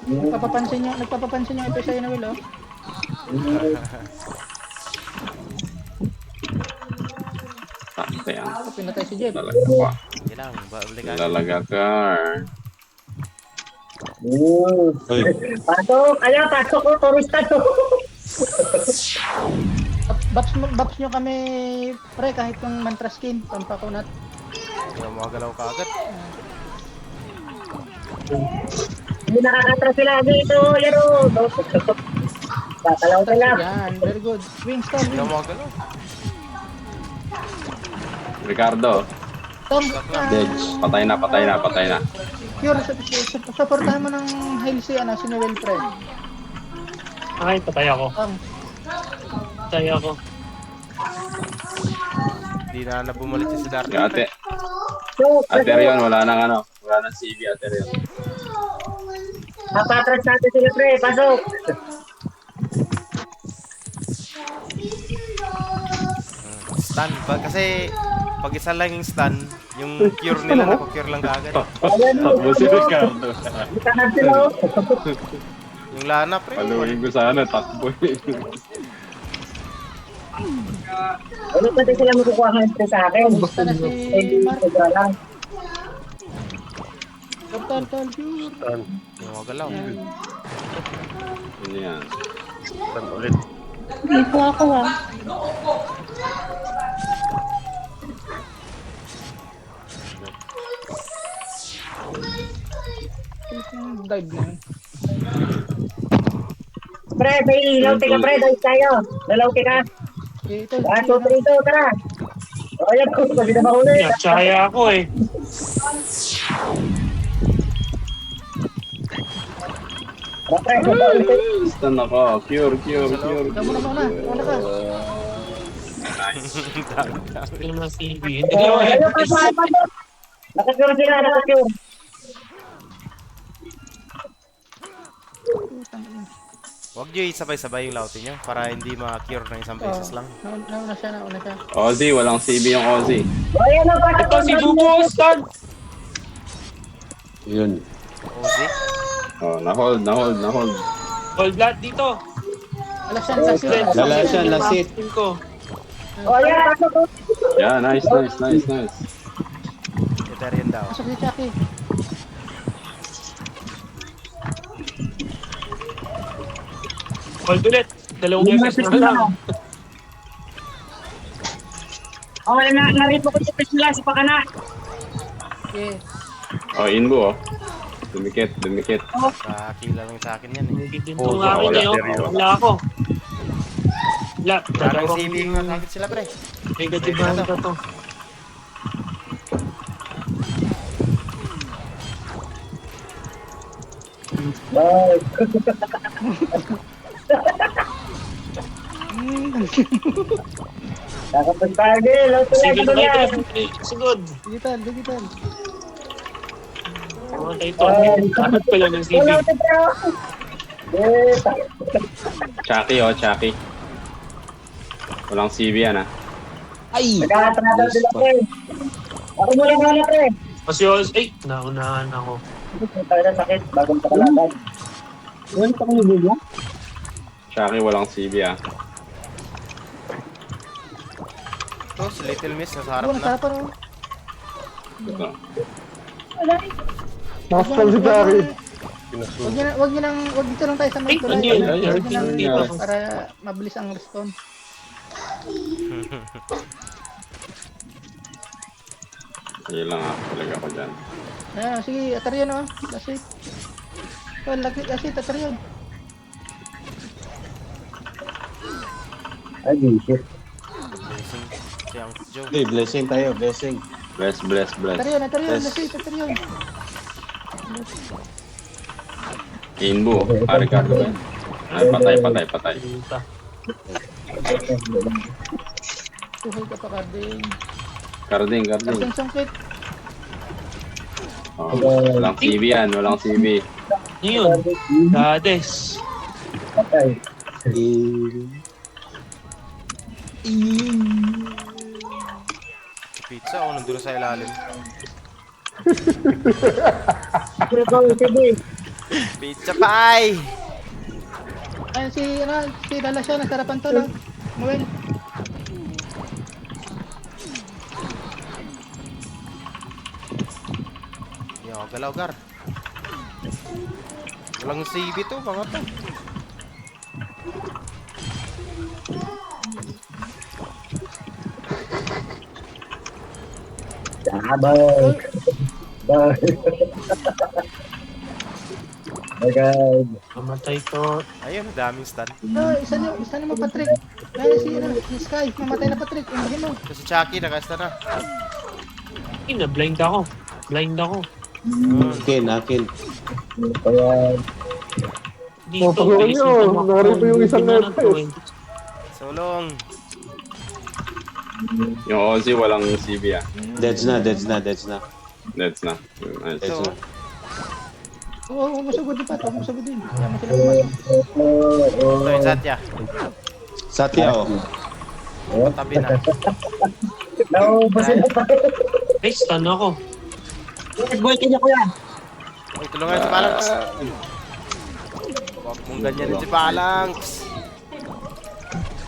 Nagpapapansin yung episode na Will oh. Sakto yan. Pinatay si Jeff. Lalaga pa. Hindi lang, balik ka. Lalaga ka. Ay, Pasok, ayan, pasok ko, turista to. Baps nyo kami, pre, kahit yung mantra skin, pampakunat. Hindi mo magalaw ka agad. Hindi nakakatras sila dito, laro. Tatalaw ka lang. Yan, very good. Wings, Tom, Hindi wings. mo magalaw. Ricardo, Tom, Deads. patay na, patay na, patay na. Pure, supportahan mo ng heal si Noel, pre. Ay, patay ako. Tom. Tayo ako. Hindi na bumalik si Dark. Ate. Ate Rion, wala nang ano. Wala nang CV, Ate Rion. Mapatras natin sila, pre. Pasok. Stun. Kasi pag isa lang yung stun, yung cure nila naku-cure lang kaagad. Takbo si Ricardo. Itahan sila, oh. Yung Lana, pre. Paluin ko sana, takbo Ano pa din sila makukuha ng stress sa akin? Basta na si Mark. Sobra lang. Tol, cure. Stun. Yung mga galaw. Ano yan? Stun ulit. Dito ako ah. Dive na yun. Pre, may ilaw ka, pre. Dahil tayo. Dalaw ka. Ito, Baso, prito, tara. O, yan. Pwede na mahuli. Natsaya ako eh. Pre, Stun ako. Cure. Tama na muna. Wala ka. Yung mga CV. Hindi ko ayun, pasok. Nakakure sila, nakakure. Huwag nyo isabay-sabay yung lauti nyo para hindi ma-cure ng isang beses lang. Nauna siya. Ozzy, walang CV yung Ozzy. O, yan, o, pasok. ito si Bubo, stun! Yun. Ozi. Oh, na-hold. Hold lahat dito. Wala siya. Last yun. Lala siya, last hit. Team ko. O, yan, pasok. Yeah, nice. Ethereum daw. Pasok si Chucky. Hold ulit. Dalawang FS na lang. O, narito ko sila sa pakana. Okay. Oh, inbo, oh. Dumikit. Sa kila lang sa akin yan eh. Hindi din itong akin eh. Wala ako. Wala. Parang CV nga sa akin sila, pre. Negative hand ka to. Bye. Nakapagpagi, lauto lang Sige ito na yan. kayo. Sugod. Digital. Mamatay to. Dapat pala ng CV. Lauto tayo. Chucky. Walang CV yan, ah. Nagkakatrata sila, pre. Ako muna muna, pre. Kasi ay, naunahan ako. Tayo na sakit, bagong pakalaban. Ano pa kami bigla? Chucky, walang CV, ah. Ito, si Little Miss, nasa harap Nasa na. harapan mo. Ito. Nakastall si Gary. Wag dito lang tayo sa Ay, mga ano yun? Wag nyo lang Dito. para mabilis ang respawn. Sige lang, ah. Talaga ako dyan. Ayan, sige, Aterion oh. Last hit. Well, last hit, Aterion. Ay, shit. Blessing. Si Uncle Joe. Okay, blessing tayo, blessing. Bless. Aterion, Yes. last hit, Aterion. Inbo. Ricardo ba yun? Ay, patay. Puta. Tuhoy ka pa, Carding. Carding. Carding sungkit. Oh, walang CV yan, Yun. Gades. Patay. Si Pizza, oh, nandun sa ilalim. Sige. Pizza pie! Ayun, si Lala siya, nasa harapan to lang. Mawel. Yo, galaw, Gar. Walang CV to, mga to. Sabay. Bye. My God. Mamatay to. Ayun, daming stun. Isa naman Patrick. Ayun si Sky, mamatay na Patrick. Umbahin mo. Ito si Chucky, nakasta na. Ay, na-blind ako. Akin. Kaya, Dito, pag-uwi nyo, nari pa yung isang net. So, Tulong. Yung Ozzy walang CB ah. Deads na, deads na, deads na. That's na. Nice. Deads na. Oo, masugod din pa. Huwag masugod din. Kaya mo sila pumasok. Ito yung Satya. Satya, oh. Tabi na. Naubusin na pa. Ay, stun ako. Boy, kanya ko yan. Uy, tulungan si Palangs. Huwag mong ganyan si Palangs.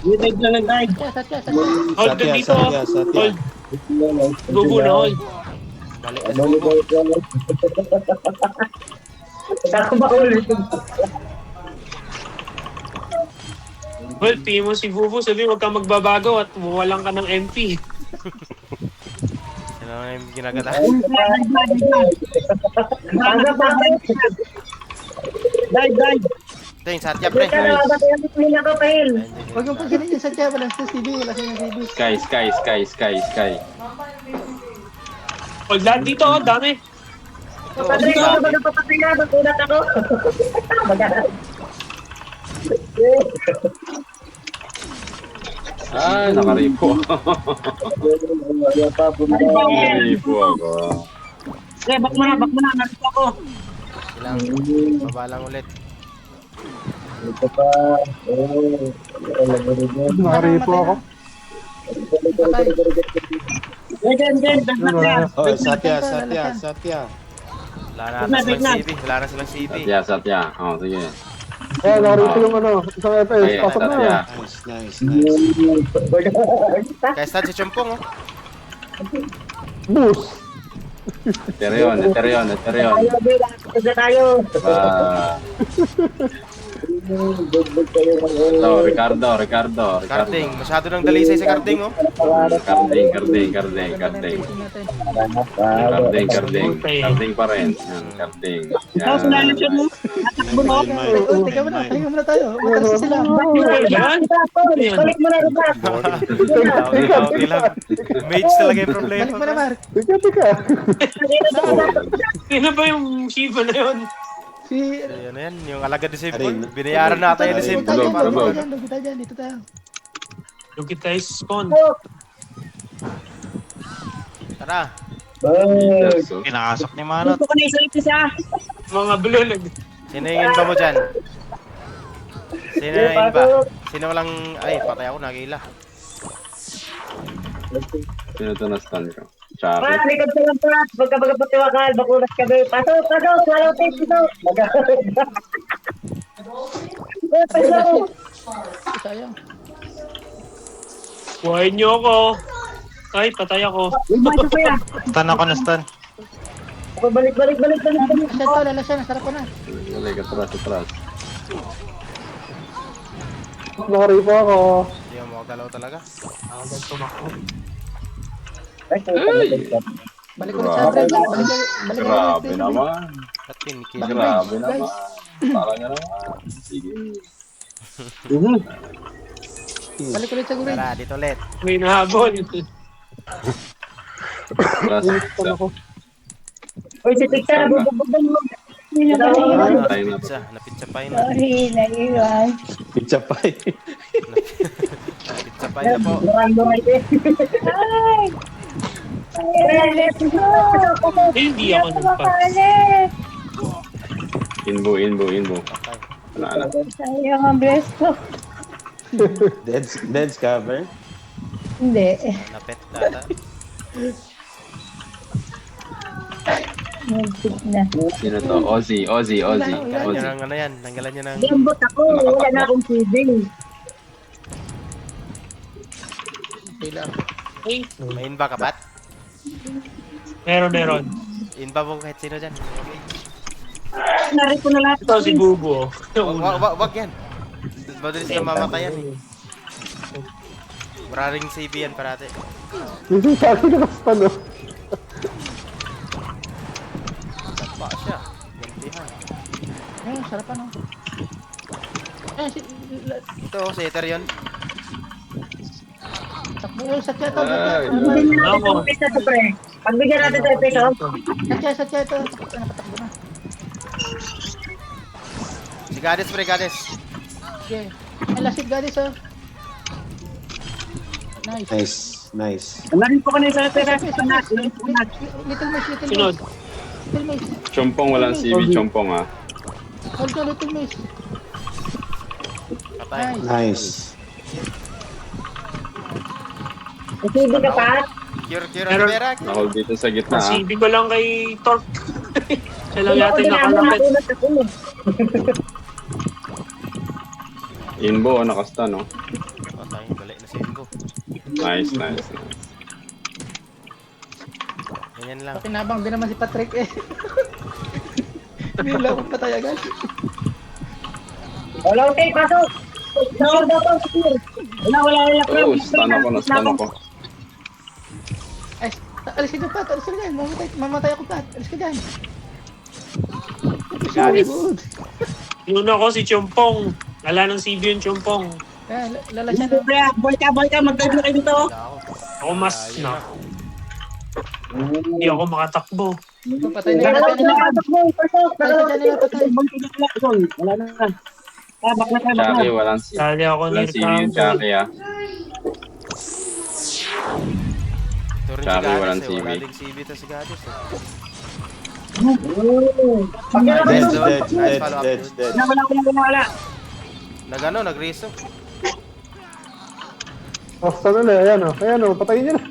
Dive na lang, dive. Satya. Hold Satya, dito. Satya, Satya. Hold. Bubo na, hold. Balik na si Bubo. Ako ba ulit? Hold, tingin mo si Bubo. Sabi, huwag kang magbabago at walang ka ng MP. Ano na yung ginagata? Dive. Ito yung Satya, pre. Huwag yung pagkalit yung Satya. Walang sa CB. Wala sa CB. Sky. Hold, lahat dito, oh, dami. Padre, ako ba napapatay na? Magkulat ako. Ah, nakaripo. Nakaripo ako. Back mo na. Narito ako. Ilang, baba lang ulit. Nakaripo ako. Diyan. Oh, Satya. Wala na silang CB. Wala na silang CB. Satya. Oh, sige. Eh, nakaripo yung ano, isang FPS. Ay, Pasok Satya. na. Nice. Kaya staan si Chumpong, oh. Boost. Ethereon. Tayo. Ricardo. Carding. Masyado nang dalisay si Carding, oh. Carding. Tingin natin. Carding pa rin. Yan, Carding. Ikaw, sunalo siya mo. Natakbo mo. Teka muna tayo. Matras sila. Yan. Balik mo na, Rubat. Okay lang. Mage talaga yung problema. Balik mo na, Mark. Teka. Sino ba yung Shiva na yun? Si... Ayan na yan, yung alagad ni Save Arin. Boy. Binayaran natin yun ni Save Boy. Tulog, Para tulog. mag- Lagi tayo dyan. Dito tayo. Yung kita is spawn. Tara. Jesus, oh. Pinakasok ni Manot. Gusto ko na isa. Mga blue, Sino yung inba mo dyan? Sino yung inba? Sino walang... Ay, patay ako, nagila. Sino ito na-stun ko? Pat, Charis. likod sa lang, Pat. Pagkabagapatiwakal, bakulas kami. Pasok. Swallow tape dito. Pasok. Sayang. Buhayin niyo ako. Ay, patay ako. Pasok ko yan. Stun ako na stun. Balik. Lala siya. Nasarap ko na. Balik, atras. Nakaripo ako. Hindi mo makagalaw talaga. Agad tumakbo. Balik ko sa Balik Grabe naman. At pinky. Grabe naman. Parang nga naman. Sige. Balik ulit sa gurin. Tara, dito ulit. May nahabol. Atras. Uy, si Tiksa, nabubugbog mo. Tayo na. Napitsa pa yun. Sorry, naiwan. Pizza pie. Napitsa pa yun na po. Luray eh. Ay! Ay, let's go! Hindi ako nagpa. Makalit! Inbo. Okay. Wala na. Sayang ang bless ko. Deads cover. Hindi. Napet data. Nagtig na. Sino to? Ozzy. Tanggalan nyo ng ano yan. Tanggalan nyo ng... Gambot ako. Wala na akong feeding. Okay lang. Ay, May inba ka, Pat? meron. Inba mo kahit sino dyan. Narito na lahat. Ito si Bubo. Wag yan. Madalis ka mamatayan eh. Maraming save yan parate. Hindi sa akin nakaspan, no? Tapa siya. Gantihan. Ayun, sarap ano. Ito, si Ether yun. Takbo yun. Satya ito. Pagbigyan natin ng pesa to, pre. Pagbigyan natin ng pesa. Satya ito. Nakatakbo na. Si Goddess, pre, Goddess. Okay. Ay, lasit gadis oh. Nice. Nice, nice. Narin po ka na sa pera. Little miss, little Sunod. miss. Little miss. Chompong, walang CV, chompong ah. Hold ka, little miss. Patay. Nice. Nice. Sige ka pa. Cure Pero- Rivera. Nahold dito sa gitna ah. Nasibi ko lang kay Torque. Siya lang Hindi ako yata yung ginagawa nakalapit. natulad ako. Inbo, nakasta no? Patay, balik na sa Ingo. Nice, nice. Ganyan lang. Pakinabang din naman si Patrick eh. Hindi lang ako patay agad. Wala ko tayo, pasok. Nawag daw po, sir. Wala. Oh, stun ako, na-stun ako. Ay, alis ka dyan, Pat. Alis ka dyan. Mamatay ako, Pat. Alis ka dyan. Galis. Good. Yun ako si Chompong. Wala ng CV yung Chompong. Lalasyan na. Boy ka, mag-dive na kayo dito. Ako mas na. Hindi ako makatakbo. Patay na yan. Patay na yan. Wala na. Bak na. Chucky, walang Sali ako ni CV yung Chucky ah. Ito rin si Sabi, Gadis walang eh. Wala CV. ding CV to si Gadis eh. Dead. Wala. Nag-reso. Basta na na, ayan o, patayin niya na.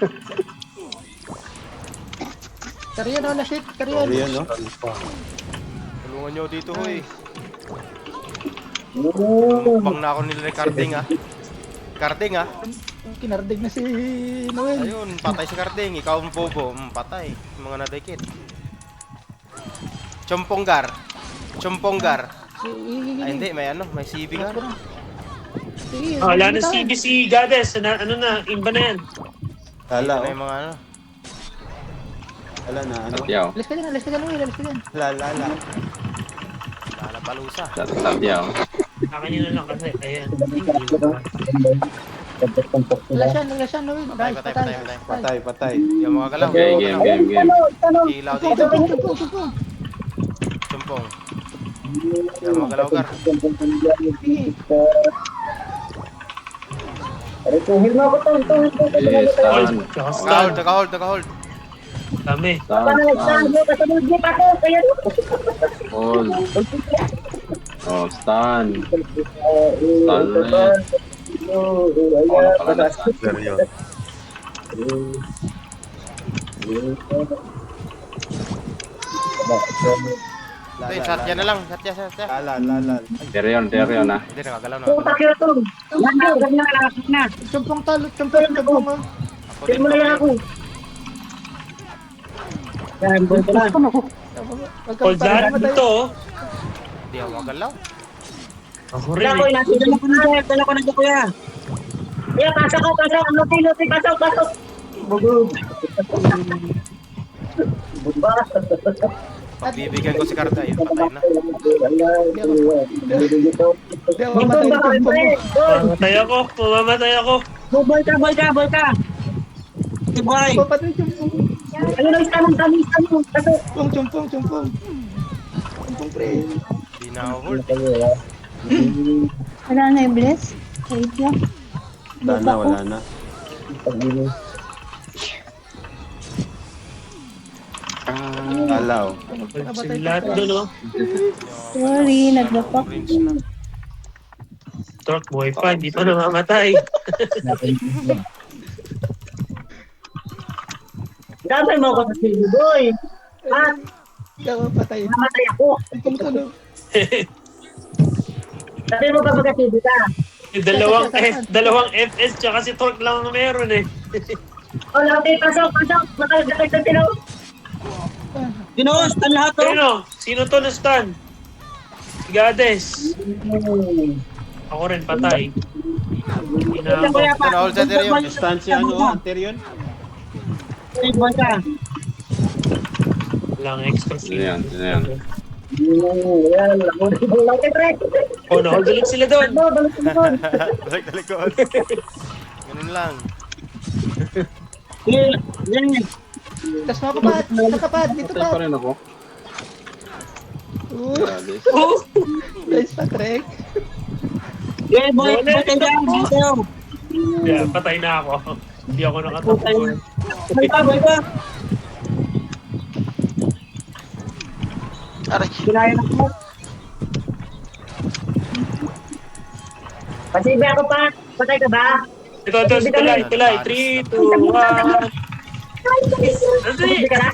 Tariyan o, na-shit. Tariyan. Sorry, no? Tulungan nyo dito hoy. Bang na ako nila ni Carding ah. Carding ah. Kinardig na si Noel. Ayun, patay si Carding. Ikaw ang bobo. Patay. Mga nadikit. Chomponggar. Ay hindi, may CV nga. Sige, Wala ng CV si Gades. Ano na, imba na yan. Lala, May oh. mga Lala na, ano? Tatyaw. Alis ka dyan, Noel. Alis ka dyan. Lala. palusa. Tatyaw. Akin yun na lang kasi. Ayan. Lalasyan, Noel. Patay. Patay. Yung mga galaw. Okay, game. Ilaw dito. Chumpong. Yung mga galaw gar. Yes, stun. Naka-hold. Dami. Hold. Oh, stun. Stun na yan. Oh, napaka na stun. Seryo. Ito, satya na lang. Satya. Lala. Terion ah. Hindi, nakagalaw na. Chumpong talo, chumpong mo. Ako din, ako. Hold lahat dito oh. Hindi ako magalaw. Ako rin eh. Dala ko na dito, kuya. Kuya, pasok. Luti, pasok. Pagbibigyan ko si Karta, yun, patay na. Hindi ako mamatay ni chumpong mo. Mamamatay ako. Boy ka. Si boy. Papatay chumpong. Ayun ang tanong. Pasok. Chumpong. Chumpong pre. Hindi na ako hold. Wala na yung bless. Wait lang. Wala na. Lala, oh. Hold lahat doon oh. Sorry, nagbapak. Orange na. Torque boy pa, hindi pa namamatay. Damay mo ako sa sili, boy. Hindi ako patay. Namatay ako. Chumpong tulog. Sabi mo ba magkasibi ka? Dalawang FS tsaka si Torque lang ang meron eh. Luti, pasok. Nakagagag sila. Dinos, tan lahat to. Sino to na stun? Si Gades. Ako rin patay. Hold sa Terion. Distansya, Anterion? Ay, boy ka. Walang extra Sino yan? Oh, na-hold ulit sila doon. Balik ko. Ganun lang. Tas mo ako, Pat. Nakapat. Dito, Patay pa Pat. rin ako. Grabe. Nice, Patrick. Boy ka dyan. Yeah, patay na ako. Hindi ako nakatakbo. May pa. Aray. Kinaya na ko. Pasibi ako pa. Patay ka ba? Ito, tulay. 3, 2, 1. Pasibi ka na?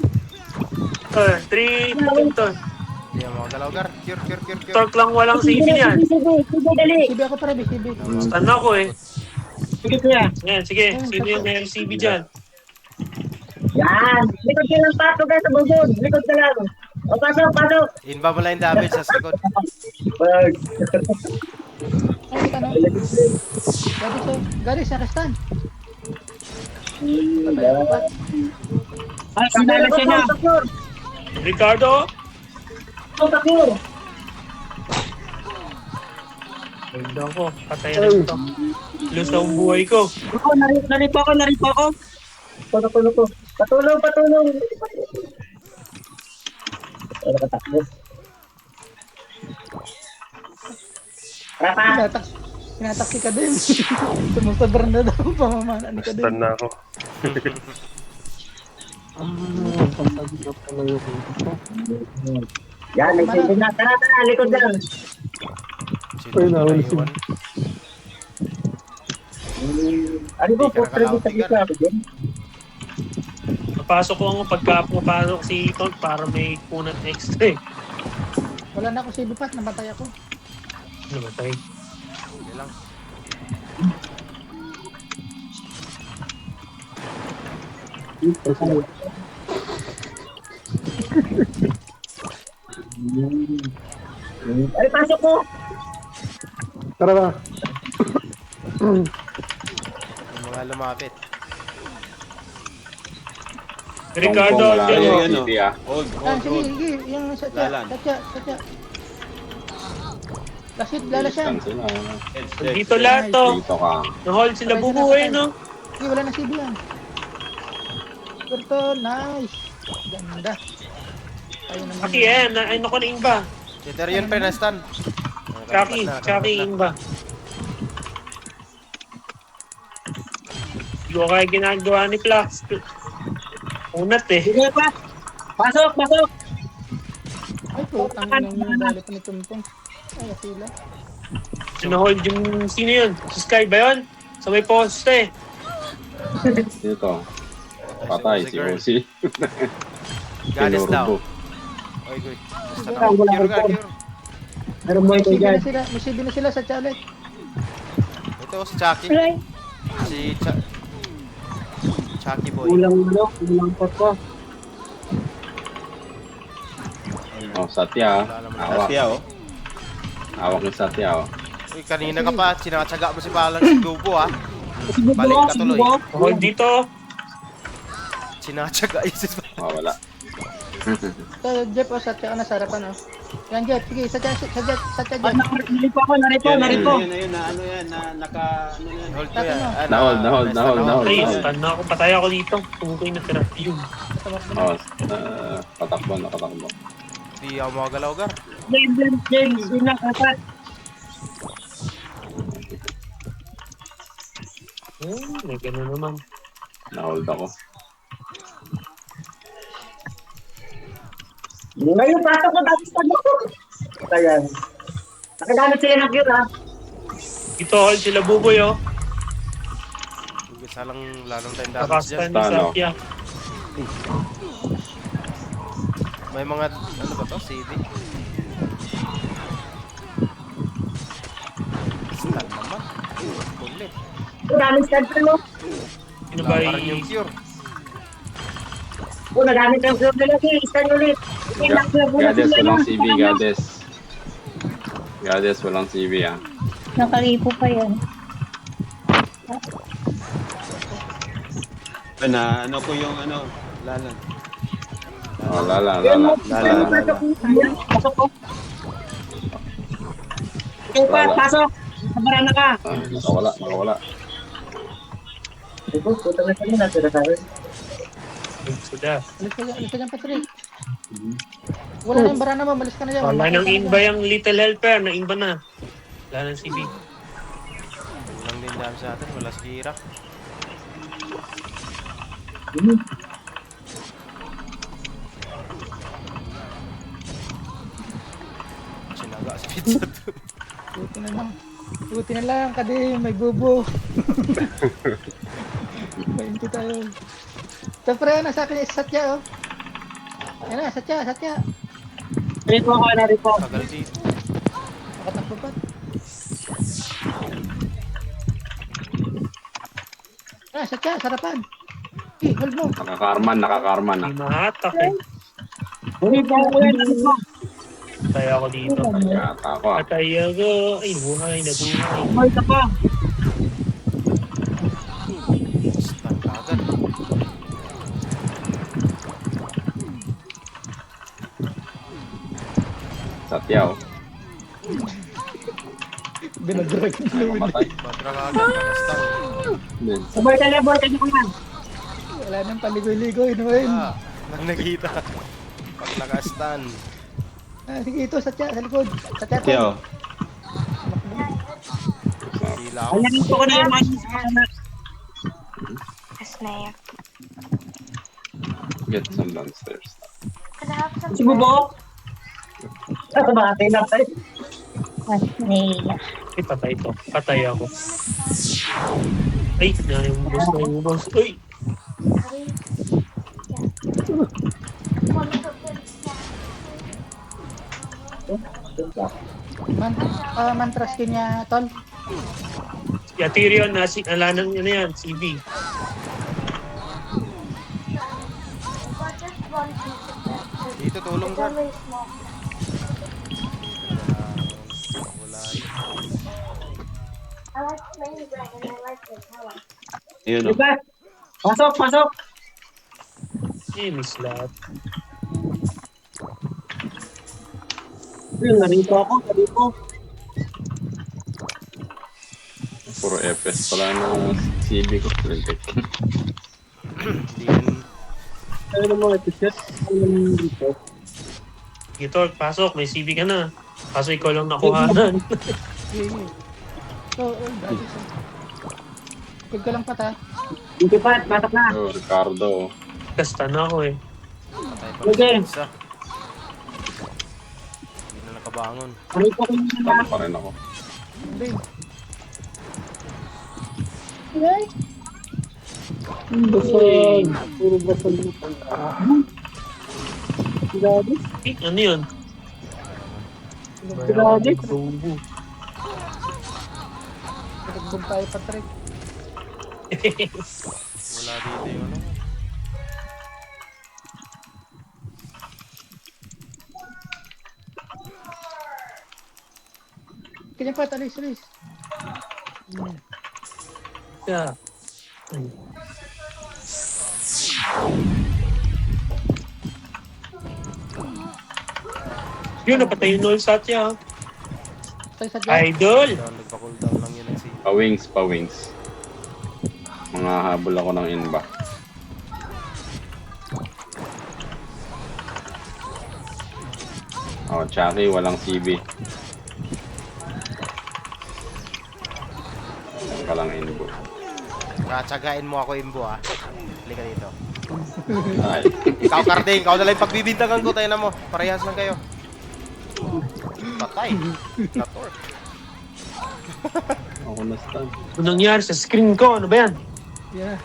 3, ito. Hindi ako makagalaw, Gar. Cure. Torque lang walang CV niyan. Sige, dali. Sibi ako pare, sibi. Stun ako eh. Sige, kuya. Yan, sige. Sino yung may LCB dyan? Yan. Likod ka lang pato ka sa bungod. Likod ka lang. O, pasok. Inba mo lang yung damage sa likod. Wag. Ay, ano? Gari siya kastan. Ay, sandala siya na. Ricardo? Takyor. Ganda ko. Patay na ito. Lose na ang buhay ko. Ako, naripo ako. Patulong. Wala ka takbo. Rapa. Kinataksi ka din. Sumusobra na daw pamamana ni ka din. Stun na ako. Yan, nagsilbi na. Tara, likod lang. Ay, nawala si- Iwan. Ano ba, portrait sa kita ako din? Napasok ko ang pagkapapasok si Ton para may punat extra eh. Wala na ako sibi pat, namatay ako. Namatay. Hindi lang. Ay, pasok ko. Tara ba? Yung mga lumapit. Ricardo, Wala dyan yung o. CV ah. Hold. Sige, yung satya. Lalan. Lasit, lala siya. Distance sila. Dito lahat to. Dito ka. Na-hold sila bubuhay no. Sige, wala na sibi yan. Turto, nice. Ganda. Ayun naman. Aki eh, ay naku na Ingba. Cheater yun, pre, na-stun. Chucky Ingba. Hindi ko kaya ginagawa ni Plax. Unat eh. Sige pa. Pasok. Ay, putang ina yung dali pa ni Tumpong. Ay, sila. Na-hold yung sino yun? Si Sky ba yun? Sa may poste. Dito. Patay si OC. Galis daw. Tinurubo. Oy, good. Basta na. Cure. Meron mo ito dyan. May sibi na sila sa chalet. Ito, si Chucky. Tuloy. Si Chucky boy. Kulang pot ko. Oh, Satya. Awak. Satya, oh. Awak ni Satya oh. Uy, kanina ka pa. Sinakatsaga mo si Palang si Dubo, ha. Balik ka tuloy. Hold dito. Sinakatsaga yun si Oh, wala. So, Jeff, o satya ka na sa harapan, o. Yan, Jeff. Sige, satya, Jeff. Naripo ako. Ayun, na ano yan, na naka, ano yan. Hold ko yan. Ah, Na-hold. Ay, stun na ako. Patay ako dito. Tumukoy na tira. Yun. Oh, nakatakbo. Di ako makagalaw, Gar. James, yun lang kapat. May gano'n naman. Na-hold ako. Ngayon, pasok ko tapos ko. Ayan. Nakagamit sila ng cure, ha? Dito hold sila buboy oh. Isa lang lalong tayong damage Nakastan dyan. ni Satya. May mga, ano ba to? CD? Stun naman. Kulit. Nagamit ka mo. Sino ba Parang yung cure. Nagamit ang cure nila. Stand ulit. Goddess, walang CV, Goddess. Goddess, walang CV ah. Nakaripo pa yan. Na ano ko yung ano, lalan. Oh, lala. Pasok ko. Okay pa, pasok. Sabara na ka. Nakawala. Ito, puta na kami na sila tayo. Suda. Alis ka dyan, Patrick. Wala na yung barana mo, malis ka na dyan. Wala nang inba yung little helper. Na-inba na. Wala nang CB. Walang din dami sa atin. Wala si Kira. Sinaga si pizza to. Buti na lang. Buti na lang, kadi may bubo. Mainti tayo. Ito pre, nasa akin is Satya oh. Yan na, Satya. Rito ako, narito. Tagal dito. Nakatakbo pa. Ah, Satya, sarapan. Hold mo. Nakakarman na. Hindi mahatak eh. Rito ako kuya, narito. Patay ako dito. Yata ako ah. Patay ako. Ay, buhay na buhay. Kumain ka pa. Stun agad. Satyaw. Binadrag yung Louie. Mamatay. Badrang agad. Nakastun. Then, Sabay ka na, boy. Kanya kuya. Wala nang paligoy-ligoy, Noel. Nang nakita. Pag nakastan. Ah, sige ito, Satya, sa likod. Satya, Satyaw. Hila ako. Kanya rito ko na yung mga Snare. get some downstairs. Can I have some Si Bubo. Matay na tayo. Naiya. Ay, patay to. Patay ako. Ay, naubos. Uy! Mantras kanya, Tol. Ya, Tyrion, alanan niya na yan, CB. Just one piece of that. Dito tulong It's ka. only small. Wala. I like playing bread and I like it. Hello. Ayun oh. Diba? Pasok. Eh, miss lahat. Ayun, narito ako. Narito. Puro FS pala na CB ko. Trintek. Hindi yan. Ayun ang mga t-shirt. Ayun dito. Gito, pasok. May CB ka na. Kaso ikaw lang nakuhanan. Sige. So, dati sa... Ikod ka lang pata. Dito pa, batak na. Oh, Ricardo. Kasta na ako eh. Patay pa Okay. ng pizza. Hindi na nakabangon. Narito ko yung Tama pa rin ako. Hindi. Ay, Basag. Puro basag na pala. Grabe. Eh, ano yun? Grabe. Bubu. Nagdog tayo pa, Trek. Wala dito yung ano. Kanya pa, talis. Yeah. Yun, napatay yung Noel Satya. Tayo sa Idol! Nagpa-cooldown lang yun ang si... Pa-wings. Mga habol ako ng inba. Oh, Chucky, walang CB. Yan ka lang inbo. Katsagain mo ako, Imbo ah. Halika dito. Ay, Ikaw, Carding, ikaw na lang yung pagbibintangan ko. Tayo na mo. Parehas lang kayo. Patay. Nator. ako na stun. Ano nangyari sa screen ko? Ano ba yan? Yeah.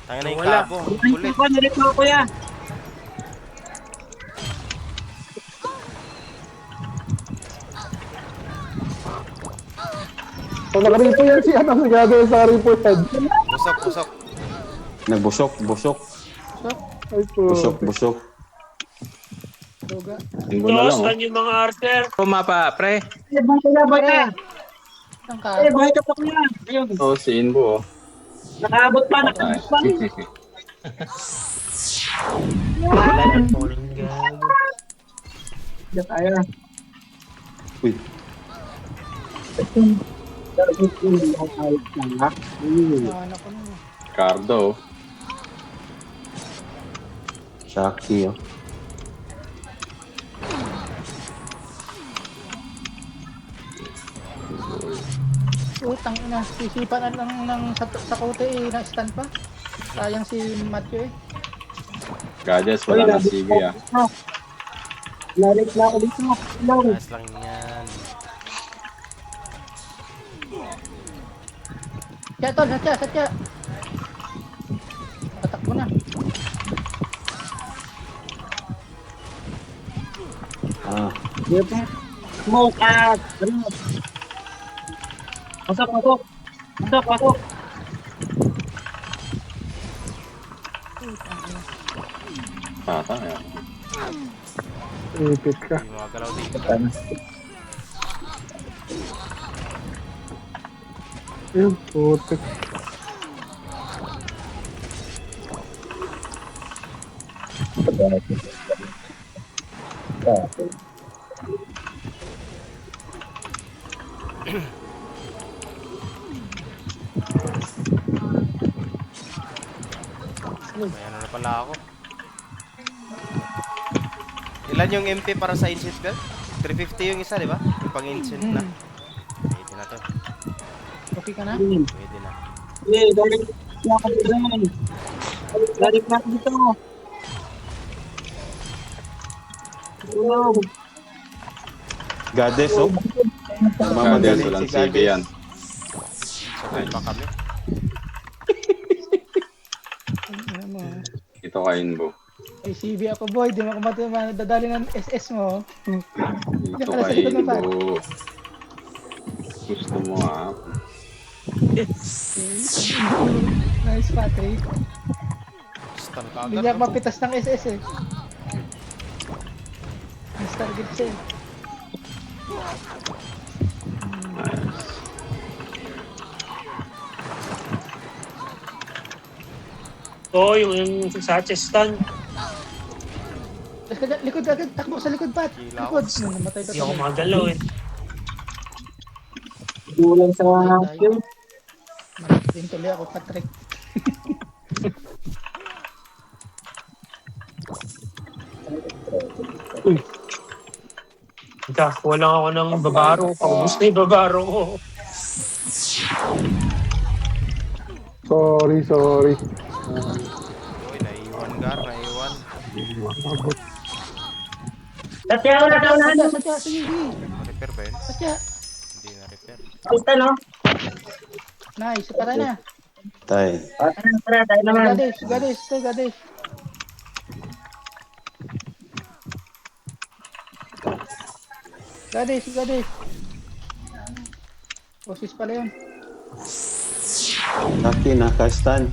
Tayo na yung Wala. kabo. Narito Kulit. ko, narito ako kuya. So, nakaripo yan si ano, nagagawin sa report head. Busok. Nagbusok. Ay po. Busok. Doga. Inbo na lang Tos, oh. lang yung mga archer. Pumapa, pre. Buhay ka. Ang ka. Buhay ka pa kuya. Ayun. Oh, si Inbo oh. Nakaabot pa. Ay. Wala na po ng gago. Diyan tayo. Uy. Anak ko nun. Ricardo. Shaki, oh. Utang ina. Sisipan na lang ng sa kote eh. Na-stand pa. Sayang si Matthew eh. Gadgets, wala na CV ah. Narit na ako dito. Hello. Nice lang yan. Satya, tol, satya. Patakbo na. Ah, Smoke at. Pasok. Patay ah. Ipit ka. Hindi makagalaw dito. Ayun, putik. May ano na pala ako. Ilan yung MP para sa Ancient Belt? 350 yung isa, di ba? Yung pang Ancient na. Pwede na to. Okay ka na? Pwede na. Darit na ako dito. Darit na ako dito. Goddess, oh. Gadgets, Nagmamagaling walang si CV Goddess. yan. Sabay pa kami. Ano mo? Ito ka Inbo. Ay, CV ako, boy. Di mo ako madadali ng SS mo. Ito Pala ka sa likod mo ba? Inbo. Gusto mo ah. Nice, Patrick. Stun Hindi kagad. niya mapitas ng SS eh. Miss target siya eh. Oo, yung sa chestan. Tapos ka dyan, likod agad. Takbo sa likod, Pat. Kila Likod. Namatay ka Hindi ako tuloy. makagalaw eh. Dulang sa Tayo. Din tuloy ako, Patrick. Nagkakuha lang ako ng babaro. Paubos na yung babaro ko. Sorry. Uy, naiwan gar, naiwan. Satya ako na daw na. Satya, sige. Ma-repair ba yun? Satya. Hindi na-repair. Basta no? Nice, patay na. Tay. Tara, tayo naman. Gades. Gades. Boses pala yun. Taki, nakastan.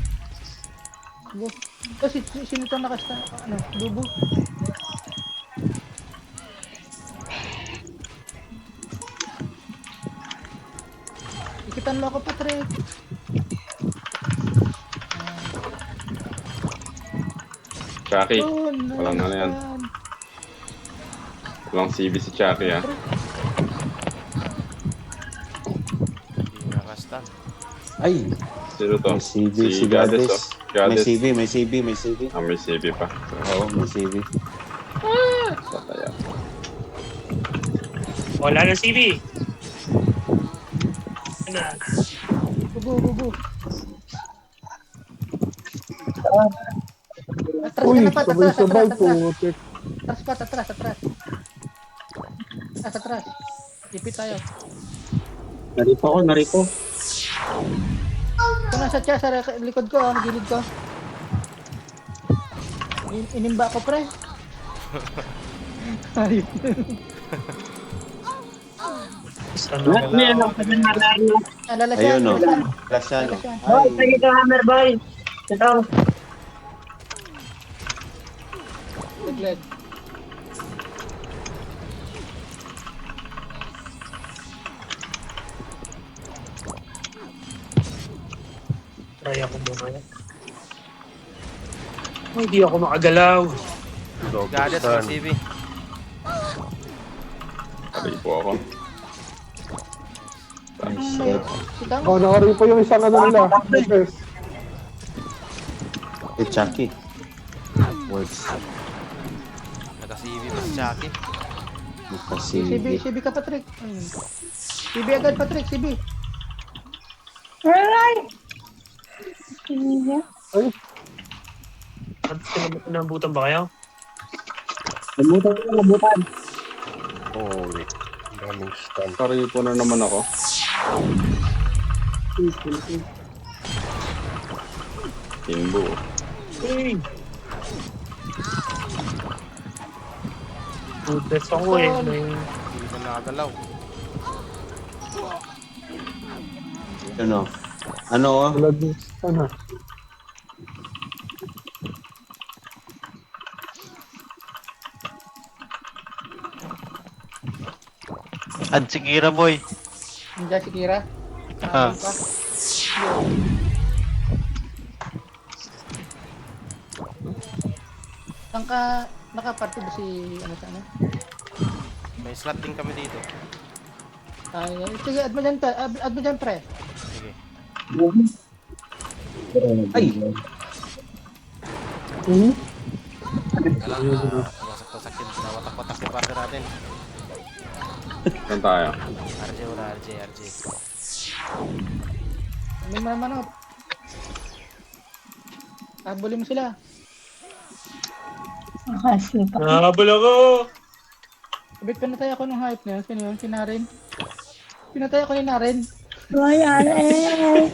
Go. Kasi sino ito nakasta? Ano? Dubo? Ikitan mo ako, Patrick. Chucky. Yun, Walang ano yan. nakastan. Walang CV si Chucky ah. Hindi nakastan. Ay, Sino to? may CV si Goddess. oh. May Goddess. CV. Ah, may CV pa. Oo, may CV. Patay ah. Wala na CV. Bubu. Atras Uy, ka na, Pat. sabay-sabay, Atras. putik. Atras, Pat. Atras. Atras. Ipit tayo. Narito. Kung nasa tiya, sa likod ko, gilid ko. Inimba ko, pre. Ayun. Lahat na yan. Ang pagmamalaan mo. Lalasyan. Ayun, oh. Flash yan, oh. Boy, sige ka, Hammer Boy. Ito. Tiglag. Try ako muna yan. Ay, hindi ako makagalaw. Goddess, Stun. may CV. Patay po ako. Sitang. Oh, nakaripo yung isang ano nila. First. Eh, Chucky. Words. Naka-CV pa si Chucky. CB ka, Patrick. CB agad, Patrick. CB. Alright. Sige. Ay, At sinabutan ba kayo? Nabutan. Holy. Daming stun. Sorry po na naman ako. Timbo. Hey! Pudes ako eh. Hindi ko nakagalaw. Ano? Ano? Tulad ng stun ha. Ad si Kira boy. Nandiyan si Kira. Ah. Pa. Saan ka, nakaparty ba si, ano sa ano? May slot din kami dito. Ay, sige, add mo dyan, pre. Sige. Ay! Wasak-wasak yun. Nawatak-watak yung partner natin. Saan tayo? RJ wala, RJ. May manok. Habulin mo sila. Nakaslo pa. Nahabol ako! Sabit pinatay ako nung hype na yun. Sino yun? Si Naren. Pinatay ako ni Naren. Wala eh.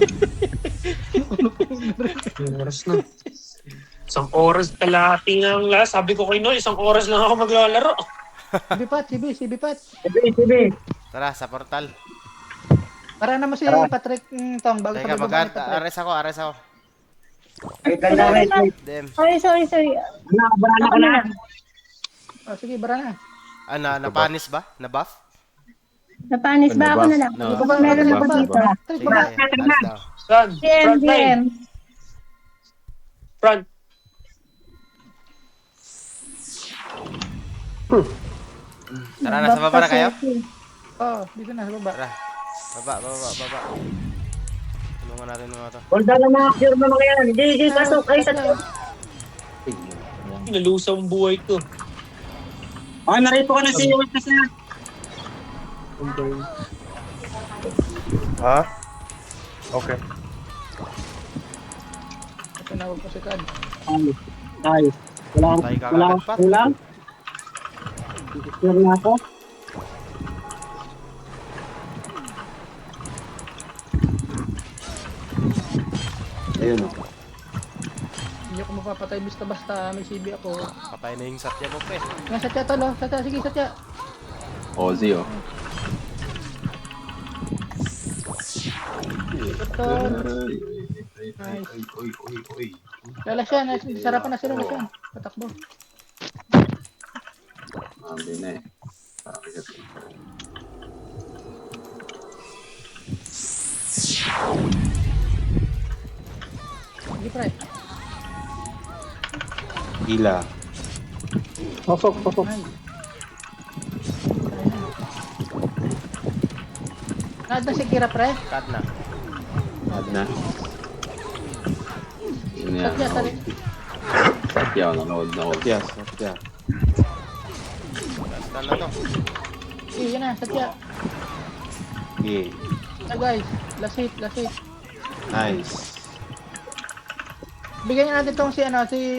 Oras na. Isang oras kalahati nga ang last. Sabi ko kay Noy, 1 oras lang ako maglalaro. CB Pat. Sige. Tara, sa portal. Para naman si Patrick Tong bago Teka, ka magbaba ni Patrick. ares ako. Wait lang. Dem. Sorry. Barana ko na. Oh, sige, bara na. Napanis ba? Na-buff? Napanis ba ako na lang? No. Meron ako dito. Patrick, Sige, baba. alis daw. Saan? DM. Front line. Front. Tara, nasa baba na kayo? Oh, dito na, sa baba. Tara. Baba. Tulungan natin mga to. Hold on na mga cure na mga yan. Hindi, pasok. Ay, sa cure. Nalusaw ang buhay ko. Okay, narito ko na si Iwan kasi. Ha? Okay. Tinawag ko si Kad. Ayos. Wala Tayo ka wala agad, Pat. kulang. Cure na ako. Ayun o. Hindi ako mapapatay basta-basta. May CB ako. Patay na yung satya mo, pre. Nga, satya tol, oh. Satya, sige, satya. Ozzy, oh. Tol. Nice. Lala siya, sarapan na sila na siya. Patakbo. Hindi na eh. Sige, pre. Gila. Pasok. Nice. Naad na si Kira, pre. Cut na. Add na. Yun yan. Satya, tali. Satya, nanood. Satya. Basta na to. Sige, yan na, satya. Okay. So guys, last hit. Nice. Bigyan niya natin tong si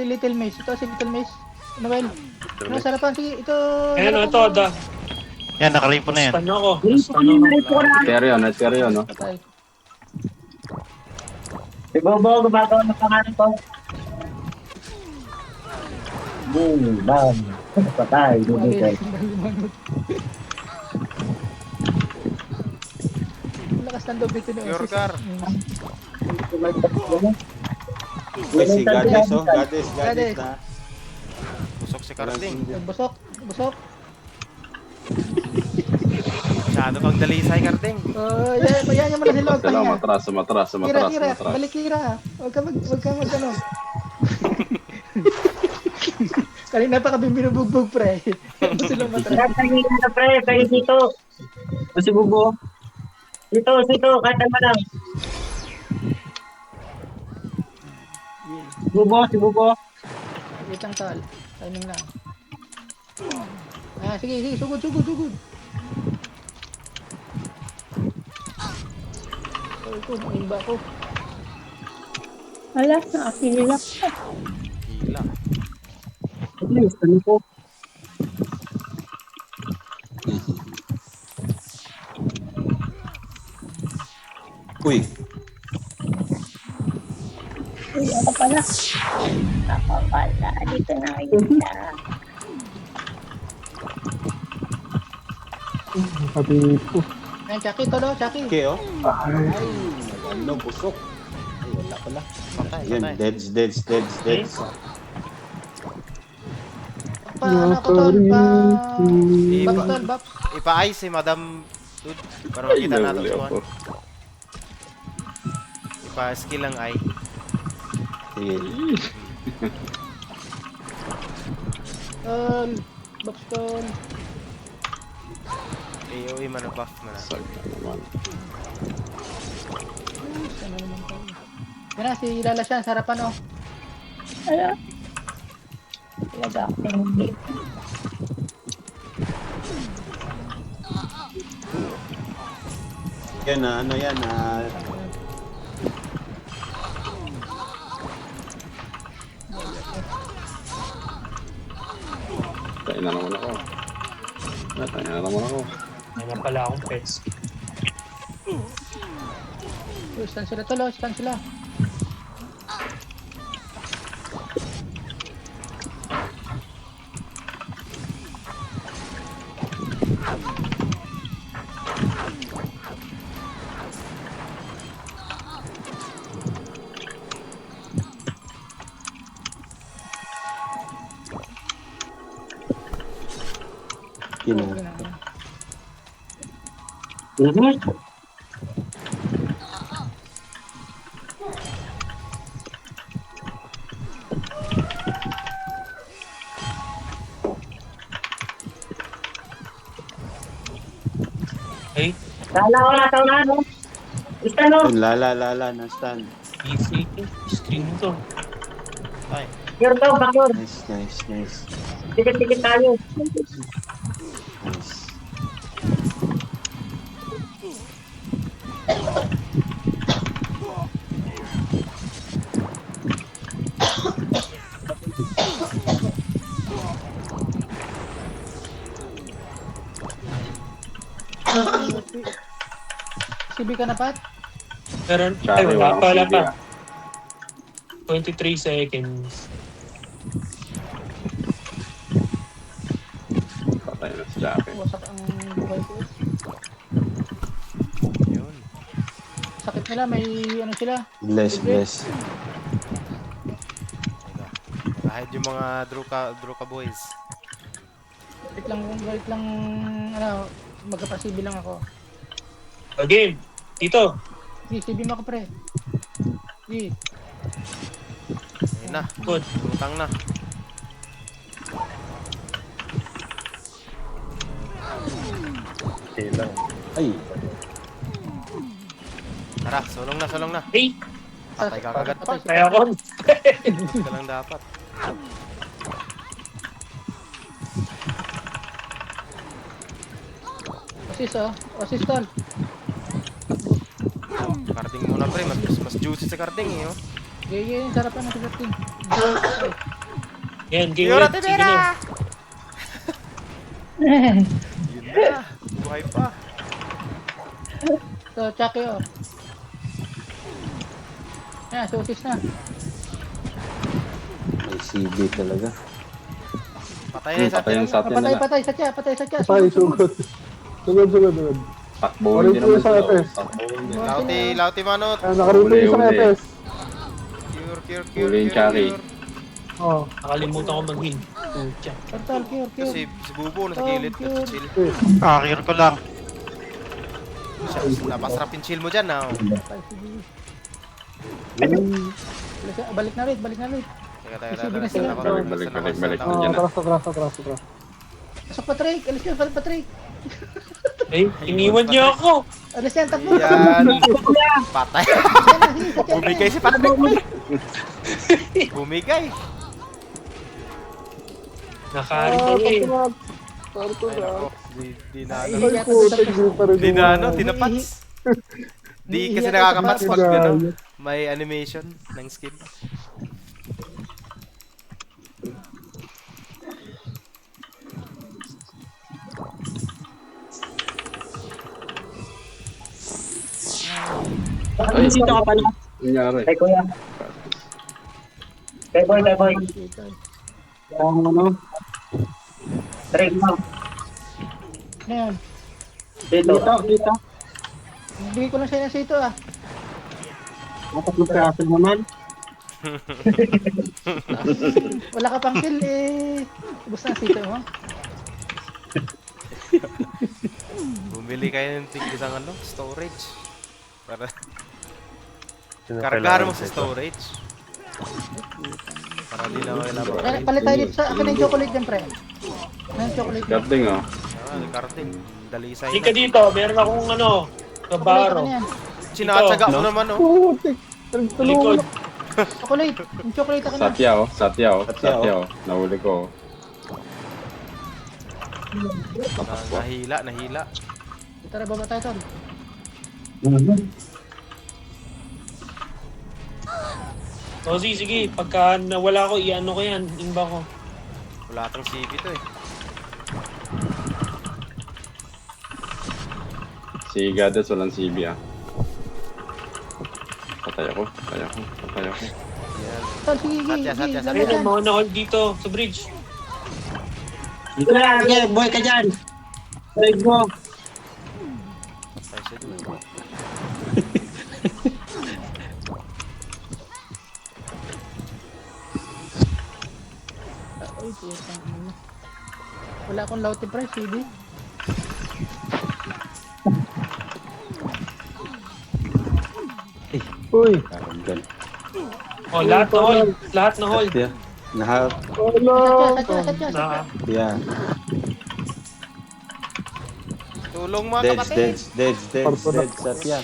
Little Mace. Ito si Little Mace. Noel. Ano, sarapan, sige, ito. Ayan, ito, da. Yan, nakaripo na yan. Stun ako. Narito ko na. Netero, no? Patay. Si Bobo, gumagawa ng pangalan ko. Boom, bam. Patay. Dudutay. Lakas ng loob ito ni Pure Osis. car. Uy, si Goddess, oh. Goddess na. Busok si Carding. Busok. Masyado pang dalisay, Carding. Oh, yan mo na si Lord. Matras. Kira. Balik Kira. Huwag ka mag-ano. Kanina pa kami binubugbog, pre. Ito sila matras. Tatangin na pre, tayo dito. O si Bobo. Dito, kata mo lang. Si Bobo. Wait lang, tal. Timing lang. Ah, sige. Sugod. Ito, maimba ko. Wala, nakakililak pa. sila. Yes, ano po? Uy, Uy, ako pala. Ako pala. Dito na kita. Sabi po. Ayan, Chucky, tolo, Chucky. okay oh. Ay, Ano, busok. Ay, wala pala. Patay, Yan, patay. deads. Pa, ano ko, tol? Pa... Iba. Baps, tol, baps. Ipa-ice si Madam Dude. Para makita natin Nahuli siya. ako. Ipa-skill lang ay. Sige. Tol. Baps, tol. AOE man ang buff man. Sakta naman. Sana naman tol. Yan na, si Lala siya, sa harapan, oh. Ala. Talaga ako hindi. Yan na, ano yan, Tayo na naman ako. Tayo na naman ako. Wala pala akong pets. Stand sila, tol, oh. Stand sila. Kina. Hey, Lala ko na, taon na, no? Basta, no? Yun, lala, na stand. easy. Screen to. Ay. Here daw, backyard. Nice. Tikit-tikit tayo. Nice. CB ka na, Pat? Meron, ay Tsaka wala yung pa, wala CB, pa. ah. 23 seconds. Patay na si Jackie. Wasak ang buhay ko. Yun. Sakit nila, may ano sila. Bless. Kahit yung mga Druka boys. Wait lang, ano, magkapasibi lang ako. Game, dito. Sige, CB mo ako, pre. Sige. Ayun na. Good. Utang na. Okay lang. Ay, Tara, sulong na. Hey, Patay ka kagad pa. kaya ako. Ito lang dapat. Assist, oh. Assist, tol. Carding muna pre, mas juicy sa carding eh. Oh. Gaya, sarapan ng sigat team. Yan, game Yura red. Sige na. Yun na. Buhay pa. So, Chucky, oh. Ayan, so assist na. may CB talaga. Patay na yung Patay yung sa sa atin nila. Patay, satya. patay, sugod. Sugod. Takbo hindi Orin naman po sa sila. FS. Takbo hindi. Lauti manot. Ayan, nakarito yung isang Huli. FS. Cure. Huli yung Chucky. Oh, Nakalimutan ko mag-heal. Pucha. Tol, cure. Si Bubo nasa gilid, nasa chill. Akir ko lang. Napasarap yung chill mo dyan na. Oh. Balik na rin. Teka. na sila. Balik. oh, Yan na. atras. Pasok, Patrick. Alis ka, Patrick. Hey, iniwan niyo ako. Alis yan, takbo. Yan. Patay. Yan na, sige, satya. Bumigay si Patrick. Bumigay. Nakari ko eh. Ay nako. Di na ano. Ay, putik, di pa rin Di na ano, gumawa. tinapats. Di kasi Iiyak nakakapats ako pag sa ano, bahay. may animation ng skin. Dito ka pala. Nangyari. Kay kuya. Kay boy. Ang ano? Trade mo. Ano yan? Dito. Bigay ko lang sa'yo ng sito ah. Dapat mo piraso naman. Wala ka pang kill eh. Ubus na ang sito mo. Bumili kayo ng isang ano, storage. Para Sino kargahan kailangan mo sa dito? storage. Para di na kailangan Kaya makakain. palit tayo dito sa akin ng chocolate dyan, pre. Ano yung chocolate? Gating oh. Karting. Dalisay Hindi ka na. dito, meron akong ano, kabaro. Ano yan? Sinatsaga mo naman oh. Putik. Likod. Tulungan. Chocolate. Yung chocolate ako na. Satya oh. Nahuli ko. Nahila. Tara, baba tayo, tol. O sige, pagka nawala ko, i-ano ko yan, inba ko. Wala tang CV to eh. Si Gades walang CB ah. Patay ako. Yan. Tol, sige, Satya. lagay Ayun, dyan. mga na-hold dito, sa bridge. Dito na, boy ka dyan. Trade mo. Patay siya dun. Ay, putang ina. Wala akong lauti price, CD. Uy. Karanggan. O, lahat na hold. Satya. Nahap. Wala. Satya. Na, Yeah. Tulong mga kapatid. Deads. Satya.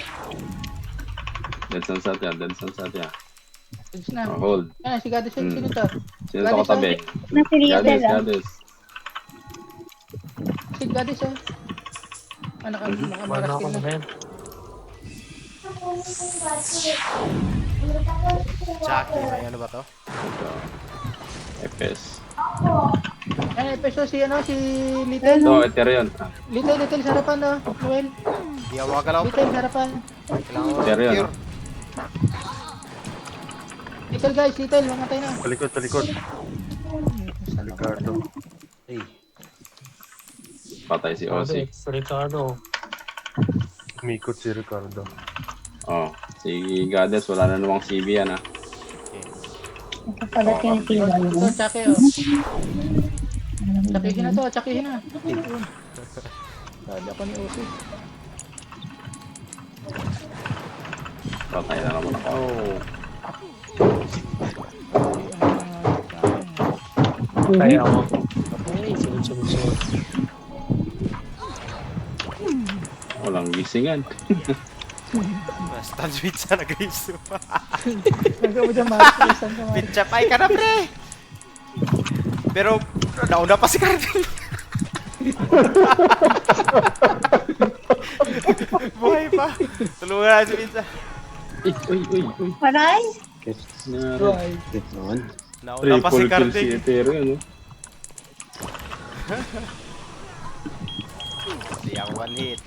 Dead San Satya. Goods na. Oh, hold. Yan, si Gades yun. Sino to? Sino sa katabi? Nasa Riedel ah. Gades. Si Gades oh. Ah, wala nakamaras ako kill na. na. Chucky. May ano ba to? FS. Ay, peso si Little. So, Ethereum. Little sa harapan oh. Noel. Di ako makagalaw pre. Little sa harapan. Kailangan ko Ethereum. cure. Little guys, Little. Mamatay na. Talikod. Ricardo. Patay si Ozzy. Ricardo. Umikot si Ricardo. Oh, si Gades wala na namang CB yan ah. Nakapalat yung tila Ito, mo. Chucky oh. Chuckyhin na to, Chuckyhin na. Ayun. Sabi ako ni Uzi. Patay na naman ako. Kaya ako. Okay. Sunod. Walang gisingan. Basta pizza na guys. Hanggang mo dyan, Marcos. Hanggang Marcos. Pizza pie ka na pre. Pero nauna pa si Cardin. Buhay pa. Tulungan na si pizza. Uy. Aray! Gets na Bro, rin. Gets naman. Nauna pa si Triple kill si Cardin. Ethereum no? Hindi ako one hit.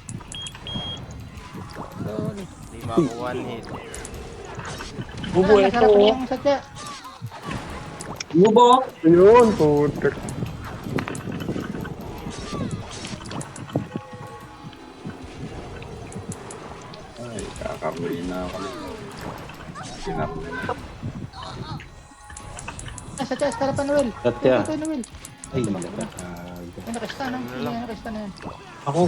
sorry. Hindi mo ako one hit. Bubuhay Nasarap na ko. yung Satya. Lubo. Ayun, putik. Ay, kakabuli na ako. Sinap na. Ah, Satya, sa harapan, Noel. Satya. Ito, Noel. Ay, malaka. Ay, nakasta na. Nakasta na yan. Ako.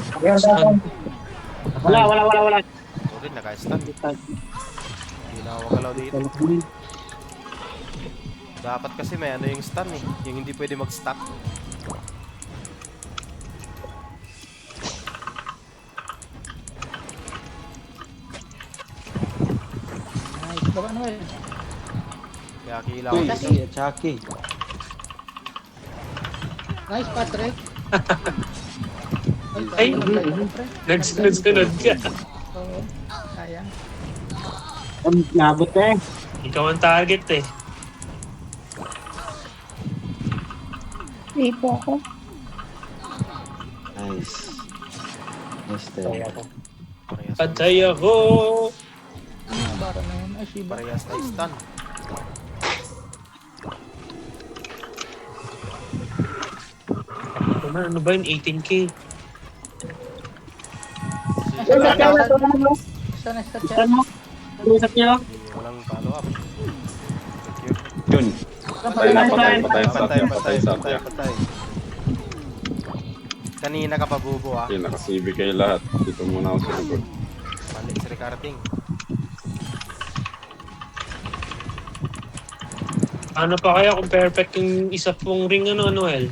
Wala. Sorry, naka-stun. Hindi na ako makalaw dito. Dapat kasi may ano yung stun eh. Yung hindi pwede mag-stop. Nice. Baba, Noel. Kaya kailangan ko. Si Chucky. Nice, Patrick. Ay, pre. nagsunod ka. Oo. Sayang. Nabot eh. Ikaw ang target eh. Hindi po ako. Nice. Nice Patay tayo. ako. Patay ako. Para na yun. Ay, Shiba. Parehas na stun. Ano ba yun? 18K. Usap niya, tulungan mo. Sana sa Usap chat. mo. Usap niya. Walang follow up. Yun. Patay na, patay sa Satya. Kanina ka pa bubo ah. Okay, naka-CV kayo lahat. Dito muna ako sa likod. Mali si Ricarding. Ano pa kaya kung perfect yung isa pong ring ano, El?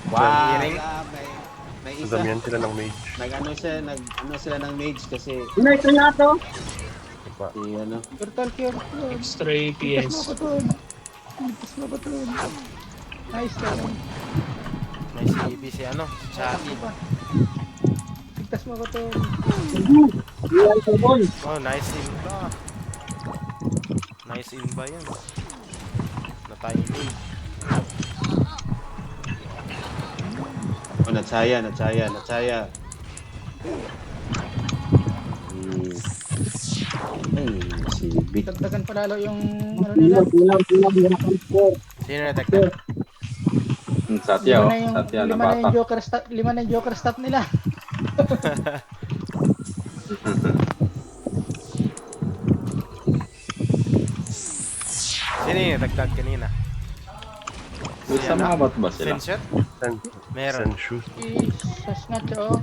Wow. Hearing. May isa. Damihan sila ng mage. Nag-ano sila ng mage kasi Ito na ito. si ano. Turtle cure. Extra Ligtas mo APS. ko to. Ligtas mo ko to. Nice to. May CB si ano, si Chucky. Ligtas mo ko to. Iyan sa ball. Oh, nice inba. Nice inba yun. Na-timing. Oh, natsaya. Ay, si Big. Dagdagan palalo yung ano nila. Kulang. Sino na-detect? Satya, oh. Satya na bata. Lima na yung Joker stat nila. Sino yung dagdag kanina? Sa mga ba't ba sila? Senshot? Send, Meron. send shoes. Sas nga siya, oh.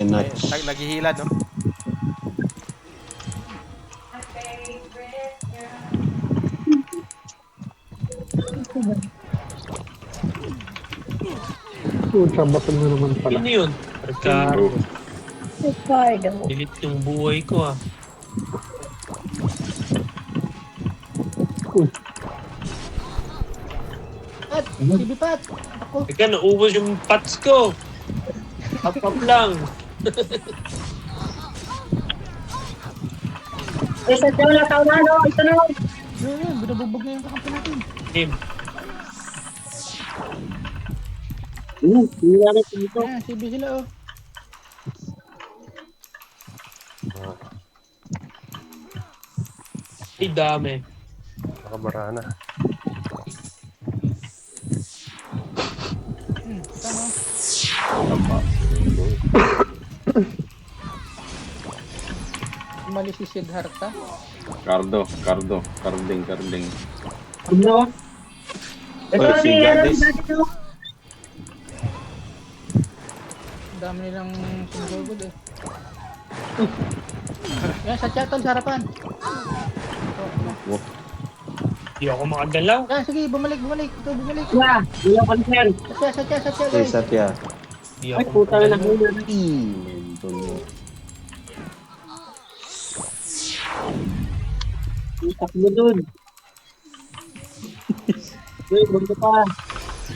Notch. Naghihila, no? Pucha, batal na naman pala. Ano yun? Ricardo. Oh. Ricardo. Delete yung buhay ko ah. Pat! Sibi Pat! Ako. Teka, naubos yung pots ko. Up lang. Isa siya na tama no. Ito na. Yun, binabubog na yung kakampi natin. Team. Hindi na dito. Ayan, Sibi sila, oh. Ay, dami. Nakabara na. Tama. Mali si Siddhartha. Carding. Ano? Ito Oh, na si niya. Gadis. Dami nilang sinugod, eh. Yan, sa chat, tol, sa harapan. Hindi ako makagalaw. Yan, sige, bumalik. Ito, bumalik. Wala. Wala pa rin. Sa chat, Si guys. Satya. Hindi Ay, ako puta na makagalaw. muna. Itak mo dun. Uy, bunto pa.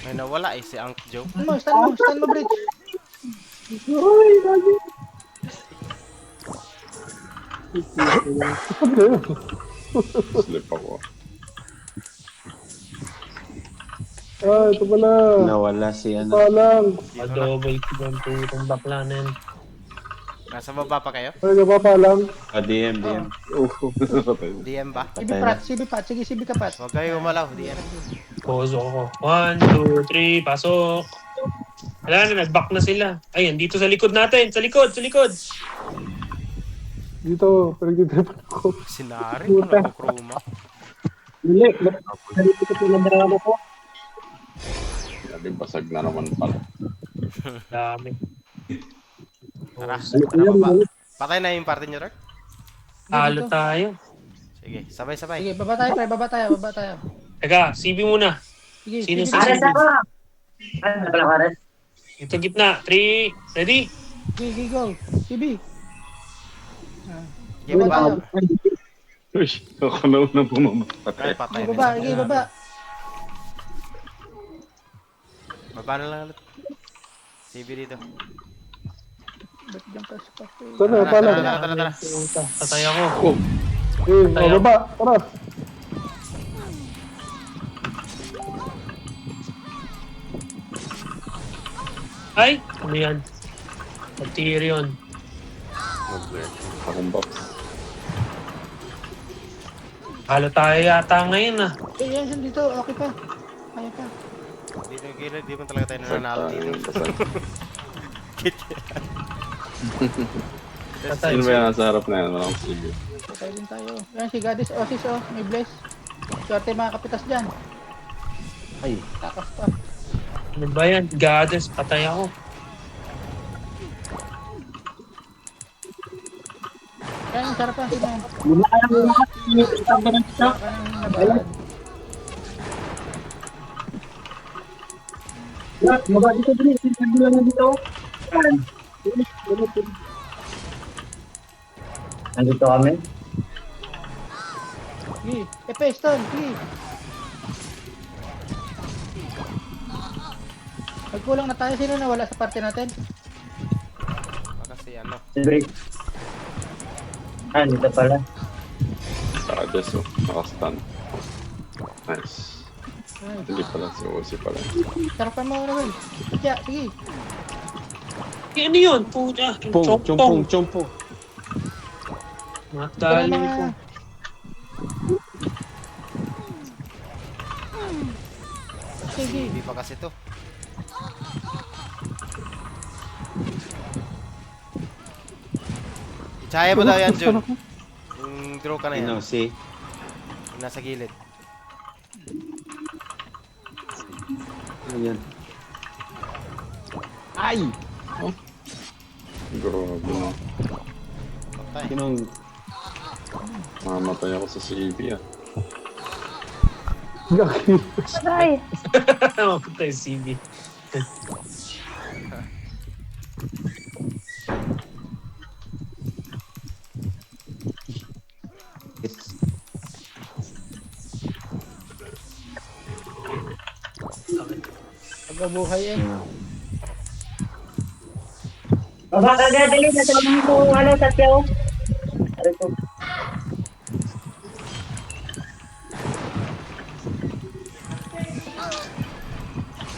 May nawala eh, si Unc Joe. Stand mo, Bridge. Uy, dami. Slip ako. Ah, ito pala. Nawala si ano. Palang. Double ko ang tutong bakla na yan. Nasa baba pa kayo? Ay, napapalang. DM. DM ba? Sibi Pat. Sige, Sibi ka, Pat. Huwag kayo umalaw, DM. Poso ako. 1, 2, 3, pasok. Wala na, nag-back na sila. Ayun, dito sa likod natin. Sa likod. Dito, pinag-dripan ako. Sinari ko na kruma. Dili. Dali ko ito ng drama ko. Sabi, basag na naman pala. Dami. Tara, Dali. baba. Patay na yung party nyo, Rek? Halo tayo. Sige, sabay-sabay. Sige, baba tayo, pre. Baba tayo. Teka, CB muna. Sige, Sino Sibi. si Ares CB? ako. Ano pala, Ares? Ito gitna. 3, ready? Sige, go. Sibi. Sige, baba. Uy, ako na unang Ay, pumamatay. patay Sige, na. baba. Sige, baba. Baba na lang ulit. CB dito. Ba't dyan ka sa kape? Sana, palang. Tara. Patay ako. Baba. Tara. Ay, ano yan? Tyrion. Akong box. Halo tayo yata ngayon ah. Eh, yan dito. Okay pa. Kaya pa. Dito yung gilid, di mo talaga tayo nananalo dito. Patay. Sino ba yan sa harap na yan? Walang sige. Patay din tayo. Yan si Gadis Osis oh. May bless. Swerte mga kapitas dyan. Ay. Takas pa. Ano ba yan? Goddess, patay ako. Yan, sarap pa. Sino? Lima ka lang lahat. Isang ba ng isa? Nabaan. Lahat, maba dito dali. Sinabi lang na dito. Yan. Nandito kami. Sige. Epeston. Sige. Magkulang na tayo. Sino na wala sa party natin? Kasi ano. Break. Dito pala. Goddess, oh. Nakastan. Nice. Ay, Hindi pala si Osi pala. sarapan mo naman. Kaya, sige. Eh, ano yun? Puta. Pong, chompong, chompong. Matali ko. Sige. Hindi pa kasi to. Chaya mo daw yan, Jun. Yung draw ka na yan. Si. Yung nasa gilid. Ano yan? Ay! Grabe na. Patay. Sinong... Mamatay ako sa CB ah. Aray. Mapatay CB. Pagkabuhay eh. Baba ka dali. Nasa lang ko, Tatyaw. Aray ko.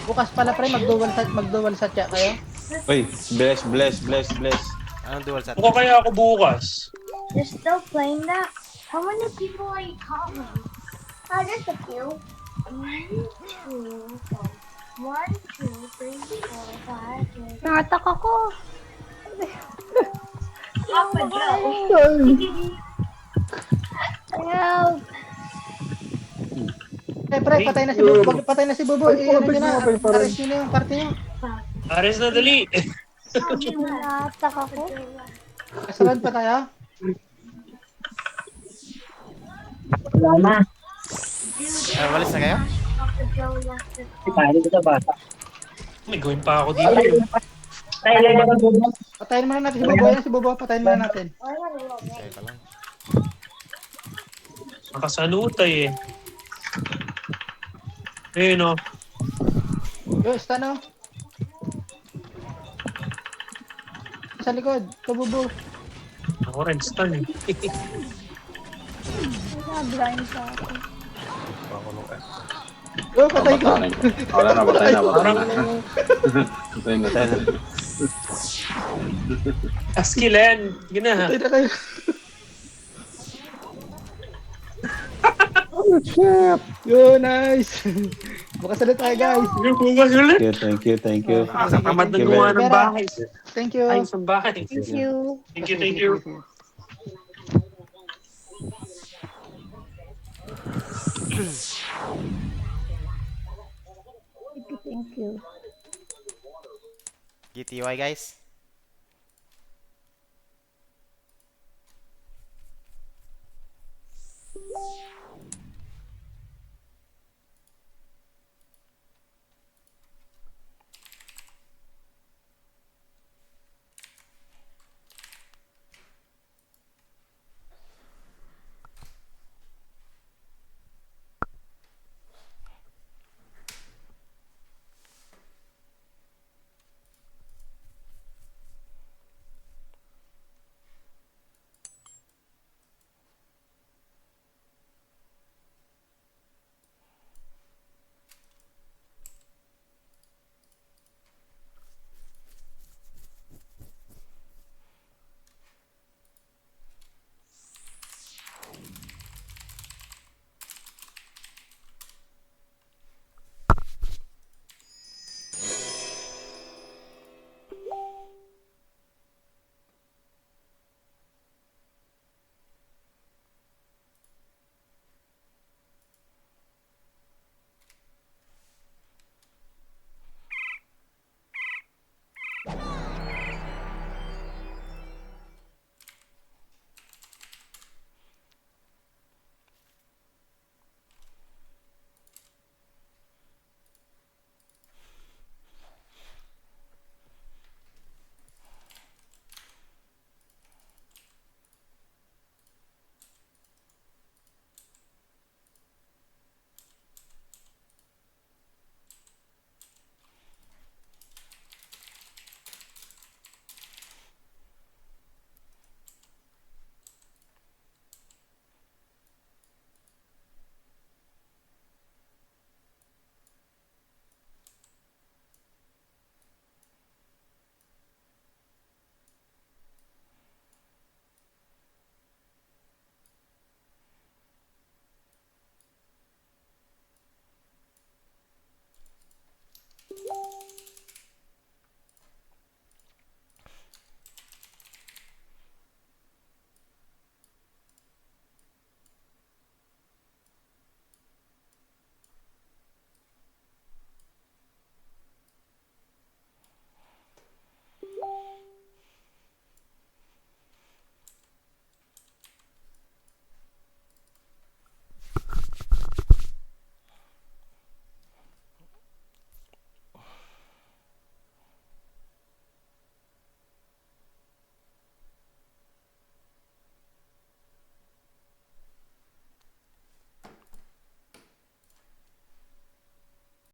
Bukas pala pre, magdual satya kayo. Uy, bless. Anong dual set? Buka kaya ako bukas. You're still playing that? How many people are you calling? Oh, just a few. 1, 2, 3, 4, 5, 6. Nangatak ako. Papa Joe. Help. Eh pre, patay na si Bobo. Ano nyo na, aris nyo na yung party nyo. Ares na dali. Nangatak ako. Kasalan pa tayo. Wala na. Walis na kayo? Papa Joe left it. Paano dito bata? May gawin pa ako dito. Tayo lang naman doon. Patayin muna natin si Bobo. Yan si Bobo, patayin muna natin. Oh, I gotta roll next. Teka lang. Nakasanutay eh. Ayun o. Yo, stun oh. Sa likod, kabubo. Ako rin, stun eh. Blind sa ako. Ako nung Yo, patay ko. Wala na. Patay na. Askilen. Gina ha. Patay na kayo. Oh, shit! Yo, nice. Bukas ulit tayo guys. Bukas ulit. Thank you. Tamad na gumawa ng bahay. Thank you. Ay, sa bahay. Thank you. Thank you. Thank you. GTY guys.